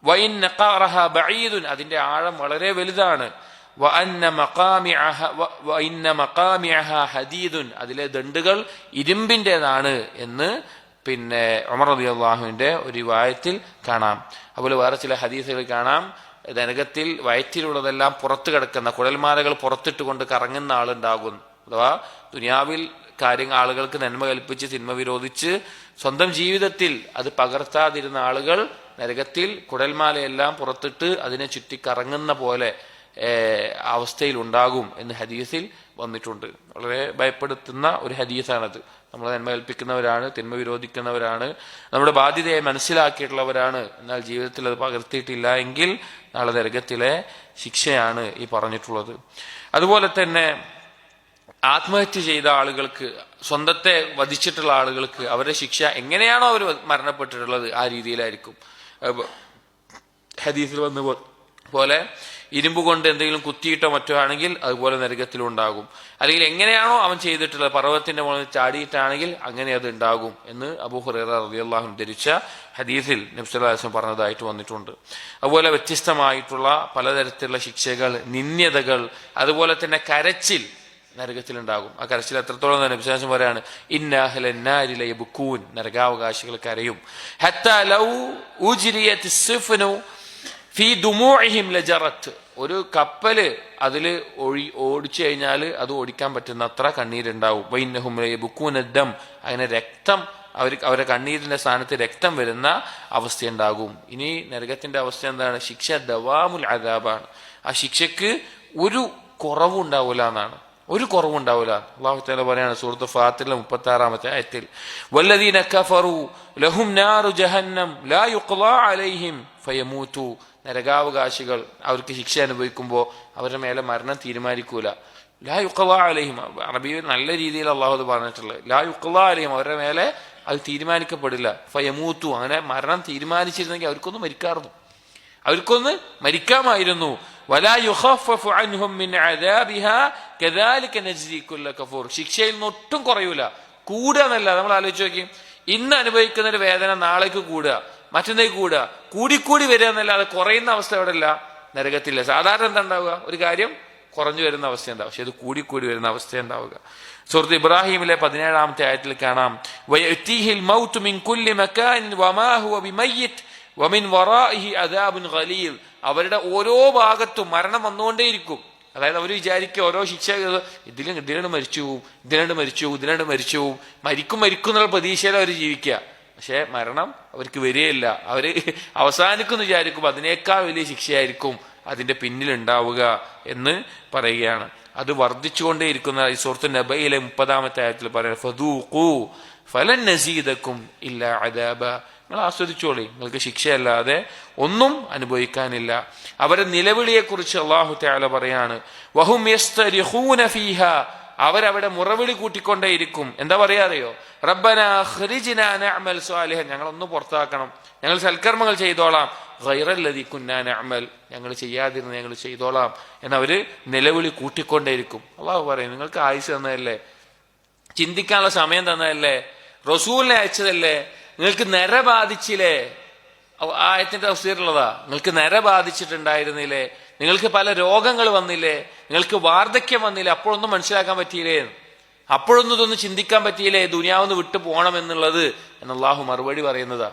വഇന്ന ഖറഹാ ബഈദുൻ, അതിന്റെ ആഴം വളരെ വലുതാണ്. വഅന്ന മഖാമിഅഹാ ഹദീദുൻ, അതിലെ ദണ്ഡുകൾ ഇരുമ്പിന്റേതാണ് എന്ന് പിന്നെ ഉമർ റളിയല്ലാഹുവിന്റെ ഒരു റിവായത്തിൽ കാണാം. അതുപോലെ വേറെ ചില ഹദീസുകൾ കാണാം, നരകത്തിൽ വയറ്റിലുള്ളതെല്ലാം പുറത്തു കിടക്കുന്ന കുഴൽമാലകൾ പുറത്തിട്ടുകൊണ്ട് കറങ്ങുന്ന ആളുണ്ടാകുന്നു. അഥവാ ദുനിയാവിൽ കാര്യങ്ങൾ ആളുകൾക്ക് നന്മ കൽപ്പിച്ച് തിന്മ വിരോധിച്ച് സ്വന്തം ജീവിതത്തിൽ അത് പകർത്താതിരുന്ന ആളുകൾ നരകത്തിൽ കുഴൽമാലയെല്ലാം പുറത്തിട്ട് അതിനെ ചുറ്റി കറങ്ങുന്ന പോലെ അവസ്ഥയിൽ ഉണ്ടാകും എന്ന് ഹദീസിൽ വന്നിട്ടുണ്ട്. വളരെ ഭയപ്പെടുത്തുന്ന ഒരു ഹദീസാണത്. നമ്മളെ നന്മ കൽപ്പിക്കുന്നവരാണ്, തിന്മ വിരോധിക്കുന്നവരാണ്, നമ്മുടെ ബാധ്യതയെ മനസ്സിലാക്കിയിട്ടുള്ളവരാണ്. എന്നാൽ ജീവിതത്തിൽ അത് പകർത്തിയിട്ടില്ല എങ്കിൽ നാളെ നരകത്തിലെ ശിക്ഷയാണ് ഈ പറഞ്ഞിട്ടുള്ളത്. അതുപോലെ തന്നെ ആത്മഹത്യ ചെയ്ത ആളുകൾക്ക്, സ്വന്തത്തെ വധിച്ചിട്ടുള്ള ആളുകൾക്ക് അവരുടെ ശിക്ഷ എങ്ങനെയാണോ അവർ മരണപ്പെട്ടിട്ടുള്ളത് ആ രീതിയിലായിരിക്കും. ഹദീസിൽ വന്ന പോലെ ഇരുമ്പ് കൊണ്ട് എന്തെങ്കിലും കുത്തിയിട്ടോ മറ്റോ ആണെങ്കിൽ അതുപോലെ നരകത്തിലുണ്ടാകും. അല്ലെങ്കിൽ എങ്ങനെയാണോ അവൻ ചെയ്തിട്ടുള്ളത്, പർവ്വതത്തിന്റെ മുകളിൽ ചാടിയിട്ടാണെങ്കിൽ അങ്ങനെ അത് ഉണ്ടാകും എന്ന് അബൂ ഹുറൈറ റളിയല്ലാഹു അൻഹു ധരിച്ച ഹദീസിൽ നബി സല്ലല്ലാഹു അലൈഹി വസല്ലം പറഞ്ഞതായിട്ട് വന്നിട്ടുണ്ട്. അതുപോലെ വ്യത്യസ്തമായിട്ടുള്ള പലതരത്തിലുള്ള ശിക്ഷകൾ, നിന്ദ്യതകൾ, അതുപോലെ തന്നെ കരച്ചിൽ നരകത്തിലുണ്ടാകും. ആ കരച്ചിൽ എത്രത്തോളം നബി സല്ലല്ലാഹു അലൈഹി വസല്ലം പറയാണ്, ഇന്ന അഹ്ലൻ നാരി ലയബ്കൂൻ, നരകാവകാശികൾ കരയും. ഹത്താ ലൗ ഉജ്രിയത്തിസ് സിഫ്നു ഫീ ദുമൂഇഹിം ലജറത്ത്, ഒരു കപ്പല് അതിൽ ഓടിച്ചു കഴിഞ്ഞാൽ അത് ഓടിക്കാൻ പറ്റുന്ന അത്ര കണ്ണീരുണ്ടാവും. വൈന്നഹും ലയബ്കൂന ദം, അങ്ങനെ രക്തം അവരുടെ കണ്ണീരിന്റെ സ്ഥാനത്ത് രക്തം വരുന്ന അവസ്ഥയുണ്ടാകും. ഇനി നരകത്തിന്റെ അവസ്ഥ എന്താണ്? ശിക്ഷ ദവാമുൽ അദാബാണ്. ആ ശിക്ഷക്ക് ഒരു കുറവുണ്ടാവില്ല എന്നാണ്, ഒരു കുറവുണ്ടാവില്ല. അല്ലാഹു തആല പറയാണ് സൂറത്ത് ഫാത്തിറിലെ 36-ാമത്തെ ആയത്തിൽ, വല്ലദീന കഫറു ലഹും നാറു ജഹന്നം ലാ യുഖ്ളാ അലൈഹിം ഫയമൂതു, നരകാവകാശികൾ അവർക്ക് ശിക്ഷ അനുഭവിക്കുമ്പോൾ അവരുടെ മേലെ മരണം തീരുമാനിക്കൂല. ലാ യുഖ്ളാ അലൈഹിം, അറബിയിൽ നല്ല രീതിയിൽ അള്ളാഹു അത് പറഞ്ഞിട്ടുള്ളത്. ലാ യുഖ്ളാ അലൈഹിം, അവരുടെ മേലെ അത് തീരുമാനിക്കപ്പെടില്ല. ഫയമൂതു, അങ്ങനെ മരണം തീരുമാനിച്ചിരുന്നെങ്കിൽ അവർക്കൊന്ന് മരിക്കാമായിരുന്നു. വലാ യുഖഫഫു അൻഹും മിൻ അദാബിഹാ കദാലിക നജ്സി കുല്ല കഫൂർ, ശിക്ഷയിൽ നിന്ന് ഒട്ടും കുറയൂല. കൂടുകയെന്നല്ല, നമ്മൾ ആലോചിച്ച് നോക്കി, ഇന്ന് അനുഭവിക്കുന്ന ഒരു വേദന നാളേക്ക് കൂടുക, മറ്റന്നേക്ക് കൂടുക, കൂടിക്കൂടി വരിക എന്നല്ലാതെ കുറയുന്ന അവസ്ഥ എവിടെ ഇല്ല, നരകത്തില്ല. സാധാരണ എന്താ ഉണ്ടാവുക? ഒരു കാര്യം കുറഞ്ഞു വരുന്ന അവസ്ഥ ഉണ്ടാവും, പക്ഷെ അത് കൂടിക്കൂടി വരുന്ന അവസ്ഥ ഉണ്ടാവുക. സൂറത്ത് ഇബ്രാഹിമിലെ 17-ാമത്തെ ആയത്തിൽ കാണാം, വയഅതീഹിൽ മൗതു മിൻ കുല്ലി മകാൻ വമാ ഹുവ ബിമയ്യിത് വമിൻ വറാഇഹി അദാബുൻ ഗലീൽ, അവരുടെ ഓരോ ഭാഗത്തും മരണം വന്നുകൊണ്ടേയിരിക്കും. അതായത് അവർ വിചാരിക്കുക ഓരോ ശിക്ഷ ഇതിലാണ് മരിച്ചു പോവും, മരിക്കും എന്നുള്ള പ്രതീക്ഷയിൽ അവർ ജീവിക്കുക. പക്ഷെ മരണം അവർക്ക് വരികയില്ല. അവര് അവസാനിക്കുന്നു വിചാരിക്കും, അതിനേക്കാൾ വലിയ ശിക്ഷയായിരിക്കും അതിന്റെ പിന്നിലുണ്ടാവുക എന്ന് പറയുകയാണ്. അത് വർദ്ധിച്ചുകൊണ്ടേയിരിക്കുന്ന ഈ സൂറത്ത് നബയിലെ 30-ാമത്തെ ആയത്തിൽ പറയുന്നത്, ഫദൂഖൂ ഫലൻ നസീദക്കും ഇല്ലാ അദാബ, നിങ്ങൾ ആസ്വദിച്ചോളി, നിങ്ങൾക്ക് ശിക്ഷയല്ലാതെ ഒന്നും അനുഭവിക്കാനില്ല. അവരെ നിലവിളിയെ കുറിച്ച് അല്ലാഹു തആല പറയാണ്, വഹും യസ്തരിഖൂന ഫീഹാ, അവരവിടെ മുറവിളി കൂട്ടിക്കൊണ്ടേയിരിക്കും. എന്താ പറയാ അറിയോ? റബ്ബനാ അഖ്രിജ്നാ നഅമൽ സ്വാലിഹൻ, ഞങ്ങളൊന്ന് പുറത്താക്കണം, ഞങ്ങൾ സൽക്കർമ്മങ്ങൾ ചെയ്തോളാം. ഗൈറല്ലദീ കുന്നാ നഅമൽ, ഞങ്ങൾ ചെയ്യാതിരുന്ന ഞങ്ങൾ ചെയ്തോളാം എന്നവര് നിലവിളി കൂട്ടിക്കൊണ്ടേയിരിക്കും. അല്ലാഹു പറയും, നിങ്ങൾക്ക് ആയുസ് തന്നതല്ലേ, ചിന്തിക്കാനുള്ള സമയം തന്നതല്ലേ, റസൂലിനെ അയച്ചതല്ലേ, നിങ്ങൾക്ക് നര ബാധിച്ചില്ലേ? ആയത്തിന്റെ തഫ്സീറിലുള്ളതാ, നിങ്ങൾക്ക് നര ബാധിച്ചിട്ടുണ്ടായിരുന്നില്ലേ, നിങ്ങൾക്ക് പല രോഗങ്ങൾ വന്നില്ലേ, നിങ്ങൾക്ക് വാർദ്ധക്യം വന്നില്ലേ, അപ്പോഴൊന്നും മനസ്സിലാക്കാൻ പറ്റിയില്ലേ, അപ്പോഴൊന്നും ഇതൊന്നും ചിന്തിക്കാൻ പറ്റിയില്ലേ, ദുനിയാവൊന്ന് വിട്ടു പോകണം എന്നുള്ളത് എന്ന് അല്ലാഹു മറുപടി പറയുന്നതാ.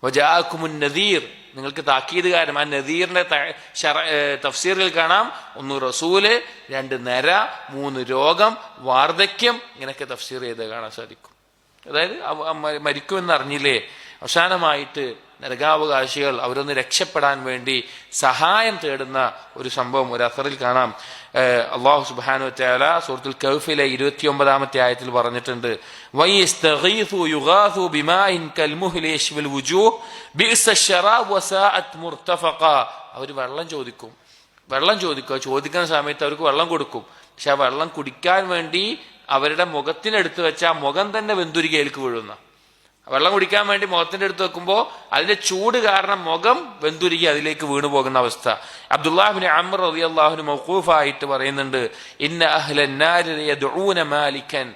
വജാഅകുമുൻ നദീർ, നിങ്ങൾക്ക് താക്കീതുകാരൻ. ആ നദീറിന്റെ തഫ്സീറിൽ കാണാം, 1 റസൂല്, 2 നര, 3 രോഗം, വാർദ്ധക്യം, ഇങ്ങനെയൊക്കെ തഫ്സീർ ചെയ്ത് കാണാൻ സാധിക്കും. അതായത് മരിക്കുമെന്ന് അറിഞ്ഞില്ലേ, അവസാനമായിട്ട് നരകാവകാശികൾ അവരൊന്ന് രക്ഷപ്പെടാൻ വേണ്ടി സഹായം തേടുന്ന ഒരു സംഭവം ഒരു അസറിൽ കാണാം. അല്ലാഹു സുബ്ഹാനഹു വതആല സൂറത്തുൽ കഹ്ഫിലെ 29-ാമത്തെ ആയത്തിൽ പറഞ്ഞിട്ടുണ്ട്, വയസ്തഗീസു യുഗാസു ബിമാഇൻ കൽമുഹ്ലി യശ്വിൽ വുജൂഹ് ബിഅസ ശറാബ് വസാഅത് മുർതഫഖ, അവർ വെള്ളം ചോദിക്കും. ചോദിക്കുന്ന സമയത്ത് അവർക്ക് വെള്ളം കൊടുക്കും. പക്ഷെ ആ വെള്ളം കുടിക്കാൻ വേണ്ടി അവരുടെ മുഖത്തിനടുത്ത് വെച്ച ആ മുഖം തന്നെ വെന്തുരുകയിലേക്ക് വീഴുന്ന, വെള്ളം കുടിക്കാൻ വേണ്ടി മുഖത്തിന്റെ അടുത്ത് വെക്കുമ്പോൾ അതിന്റെ ചൂട് കാരണം മുഖം വെന്തുരുകി അതിലേക്ക് വീണു പോകുന്ന അവസ്ഥ. അബ്ദുല്ലാഹ് ഇബ്നു അംർ റളിയല്ലാഹു അൻഹു മൗഖൂഫായിട്ട് പറയുന്നുണ്ട്, ഇന്ന അഹ്ലൻ നാരി യദ്ഊന മാലികൻ,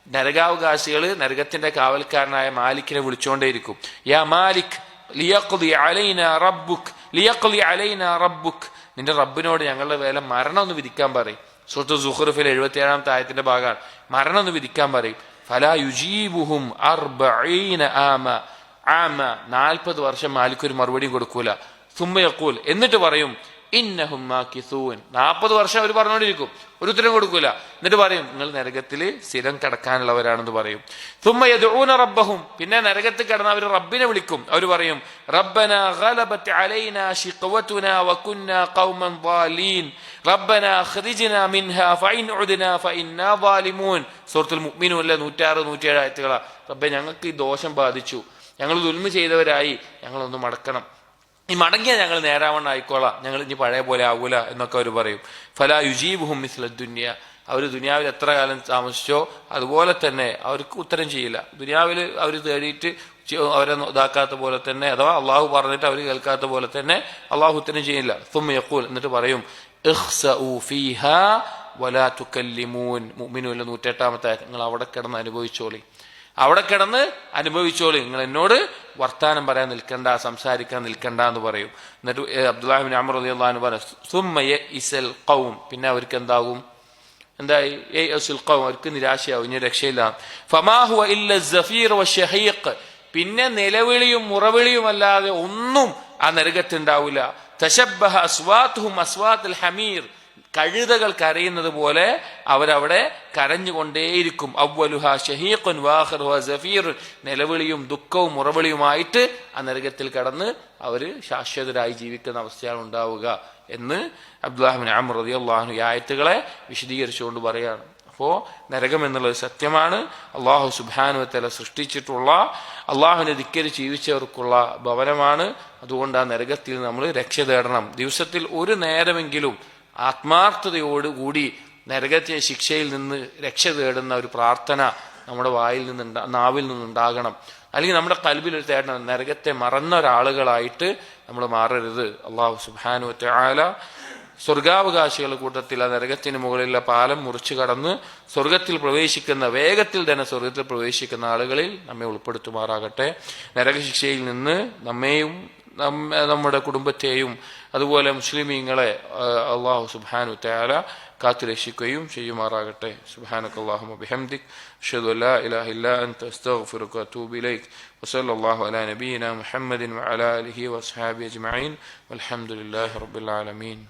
നരകാവകാശികൾ നരകത്തിന്റെ കാവൽക്കാരനായ മാലിക്കിനെ വിളിച്ചുകൊണ്ടേയിരിക്കും. യാ മാലിക് ലിയഖ്ദി അലൈനാ റബ്ബുക്, നിന്റെ റബ്ബിനോട് ഞങ്ങളുടെ വേല മരണം ഒന്ന് വിധിക്കാൻ പറയും. സൂറത്ത് സുഖ്റുഫിലെ 77-ാമത്തെ ആയത്തിന്റെ ഭാഗമാണ്, മരണം ഒന്ന് വിധിക്കാൻ പറയും. ഫലാ യുജീബുഹും 40 ആമ, 40 വർഷം മാലിക് ഒരു മറുപടിയും കൊടുക്കൂല. സുമ്മ യഖൂൽ, എന്നിട്ട് പറയും ഇന്നഹും മാകിസൂൻ, 40 വർഷം അവർ പറഞ്ഞുകൊണ്ടിരിക്കും, ഒരു ഉത്തരം കൊടുക്കൂല. എന്നിട്ട് പറയും നിങ്ങൾ നരകത്തിൽ സ്ഥിരം കിടക്കാനുള്ളവരാണെന്ന് പറയും. സുമ്മ യദ്ഊന റബ്ബഹും, പിന്നെ നരകത്തിൽ കിടന്ന് അവർ റബ്ബിനെ വിളിക്കും. അവർ പറയും റബ്ബനാ ഗലബത് അലൈനാ ശിഖവതുനാ വകുന്നാ ഖൗമൻ ളാലീൻ റബ്ബനാ അഖ്രിജ്നാ മിൻഹാ ഫഇൻ ഉദ്നാ ഫഇന്നാ ളാലിമൂൻ. സൂറത്തുൽ മുഅ്മിനൂനിലെ 106, 107 ആയത്തുകളാ. റബ്ബേ, ഞങ്ങൾക്ക് ഈ ദോഷം ബാധിച്ചു, ഞങ്ങൾ ദുൽമ ചെയ്തവരായി, ഞങ്ങളൊന്ന് മടക്കണം, ഈ മടങ്ങിയാൽ ഞങ്ങൾ നേരാവണ്ണം ആയിക്കോളാം, ഞങ്ങൾ ഇനി പഴയ പോലെ ആകൂല എന്നൊക്കെ അവർ പറയും. ഫലാ യുജീബുഹും മിസ്ല ദുനിയ, അവർ ദുനിയാവിൽ എത്ര കാലം താമസിച്ചോ അതുപോലെ തന്നെ അവർക്ക് ഉത്തരം ചെയ്യില്ല. ദുനിയാവിൽ അവർ തേടിയിട്ട് അവരെ ഇതാക്കാത്ത പോലെ തന്നെ, അഥവാ അള്ളാഹു പറഞ്ഞിട്ട് അവർ കേൾക്കാത്ത പോലെ തന്നെ അള്ളാഹു ഉത്തരം ചെയ്യില്ല. സുമ്മ യഖൂൽ, എന്നിട്ട് പറയും ഇഖ്സഉ ഫീഹാ വലാ തുകല്ലിമൂൻ. മുഅ്മിനൂനിലെ 108-ാമത്തെ ആയത്ത്, നിങ്ങൾ അവിടെ കിടന്ന് അനുഭവിച്ചോളി, അവിടെ കിടന്ന് അനുഭവിച്ചോളി, നിങ്ങൾ എന്നോട് വർത്താനം പറയാൻ നിൽക്കണ്ട, സംസാരിക്കാൻ നിൽക്കണ്ട എന്ന് പറയും. എന്നിട്ട് അബ്ദുല്ലാഹി ഇബ്നു അംർ റളിയല്ലാഹു അൻഹു പറഞ്ഞു സുമ്മ യഇസൽ ഖൗം, പിന്നെ അവർക്ക് എന്താകും, എന്തായി യഇസുൽ ഖൗം, അവർക്ക് നിരാശയാവും, ഇനി രക്ഷയില്ല. ഫമാ ഹുവ ഇല്ല സഫീർ വശഹീഖ്, പിന്നെ നിലവിളിയും മുറവിളിയും അല്ലാതെ ഒന്നും ആ നരകത്തുണ്ടാവില്ല. തശബ്ബഹ അസ്വാത്തുഹും അസ്വാത്തുൽ ഹമീർ, കഴുതകൾ കരയുന്നത് പോലെ അവരവിടെ കരഞ്ഞുകൊണ്ടേയിരിക്കും. അവ്വലുഹ ഷഹീഖുൻ വാഖിറുഹ സഫീർ, നിലവിളിയും ദുഃഖവും മുറവിളിയുമായിട്ട് ആ നരകത്തിൽ കടന്ന് അവര് ശാശ്വതരായി ജീവിക്കുന്ന അവസ്ഥയാണ് ഉണ്ടാവുക എന്ന് അബ്ദുല്ലാഹി ഇബ്നു അംർ റളിയല്ലാഹു അൻഹു ഈ ആയത്തുകളെ വിശദീകരിച്ചുകൊണ്ട് പറയാണ്. അപ്പോ നരകം എന്നുള്ളത് സത്യമാണ്, അള്ളാഹു സുബ്ഹാനഹു വ തആല സൃഷ്ടിച്ചിട്ടുള്ള, അള്ളാഹുവിനെ ധിക്കരിച്ച് ജീവിച്ചവർക്കുള്ള ഭവനമാണ്. അതുകൊണ്ട് ആ നരകത്തിൽ നമ്മൾ രക്ഷ തേടണം. ദിവസത്തിൽ ഒരു നേരമെങ്കിലും ആത്മാർത്ഥതയോടുകൂടി നരകത്തെ ശിക്ഷയിൽ നിന്ന് രക്ഷ തേടുന്ന ഒരു പ്രാർത്ഥന നമ്മുടെ നാവിൽ നിന്നുണ്ടാകണം. അല്ലെങ്കിൽ നമ്മുടെ കൽബിൽ ഒരു തേടണം. നരകത്തെ മറന്ന ഒരാളുകളായിട്ട് നമ്മൾ മാറരുത്. അള്ളാഹു സുബ്ഹാനഹു വ തആല സ്വർഗാവകാശികളുടെ കൂട്ടത്തിൽ ആ നരകത്തിന് മുകളിലുള്ള പാലം മുറിച്ചു കടന്ന് സ്വർഗത്തിൽ പ്രവേശിക്കുന്ന, വേഗത്തിൽ തന്നെ സ്വർഗത്തിൽ പ്രവേശിക്കുന്ന ആളുകളിൽ നമ്മെ ഉൾപ്പെടുത്തുമാറാകട്ടെ. നരകശിക്ഷയിൽ നിന്ന് നമ്മെയും നമ്മുടെ കുടുംബത്തെയും അതുപോലെ മുസ്ലിമീങ്ങളെ അള്ളാഹു സുബ്ഹാനഹു തആല കാത്തുരക്ഷിക്കുകയും ചെയ്യുമാറാകട്ടെ. സുബ്ഹാനകല്ലാഹുമ്മ ബിഹംദിക് അഷ്ഹദു അല്ലാ ഇലാഹ ഇല്ലാ അൻത അസ്തഗ്ഫിറുക വഅതൂബു ഇലൈക് വസല്ലല്ലാഹു അലാ നബിയിനാ മുഹമ്മദിൻ വഅലാ ആലിഹി വഅസ്ഹാബിഹി അജ്മഈൻ വൽഹംദുലില്ലാഹി റബ്ബിൽ ആലമീൻ.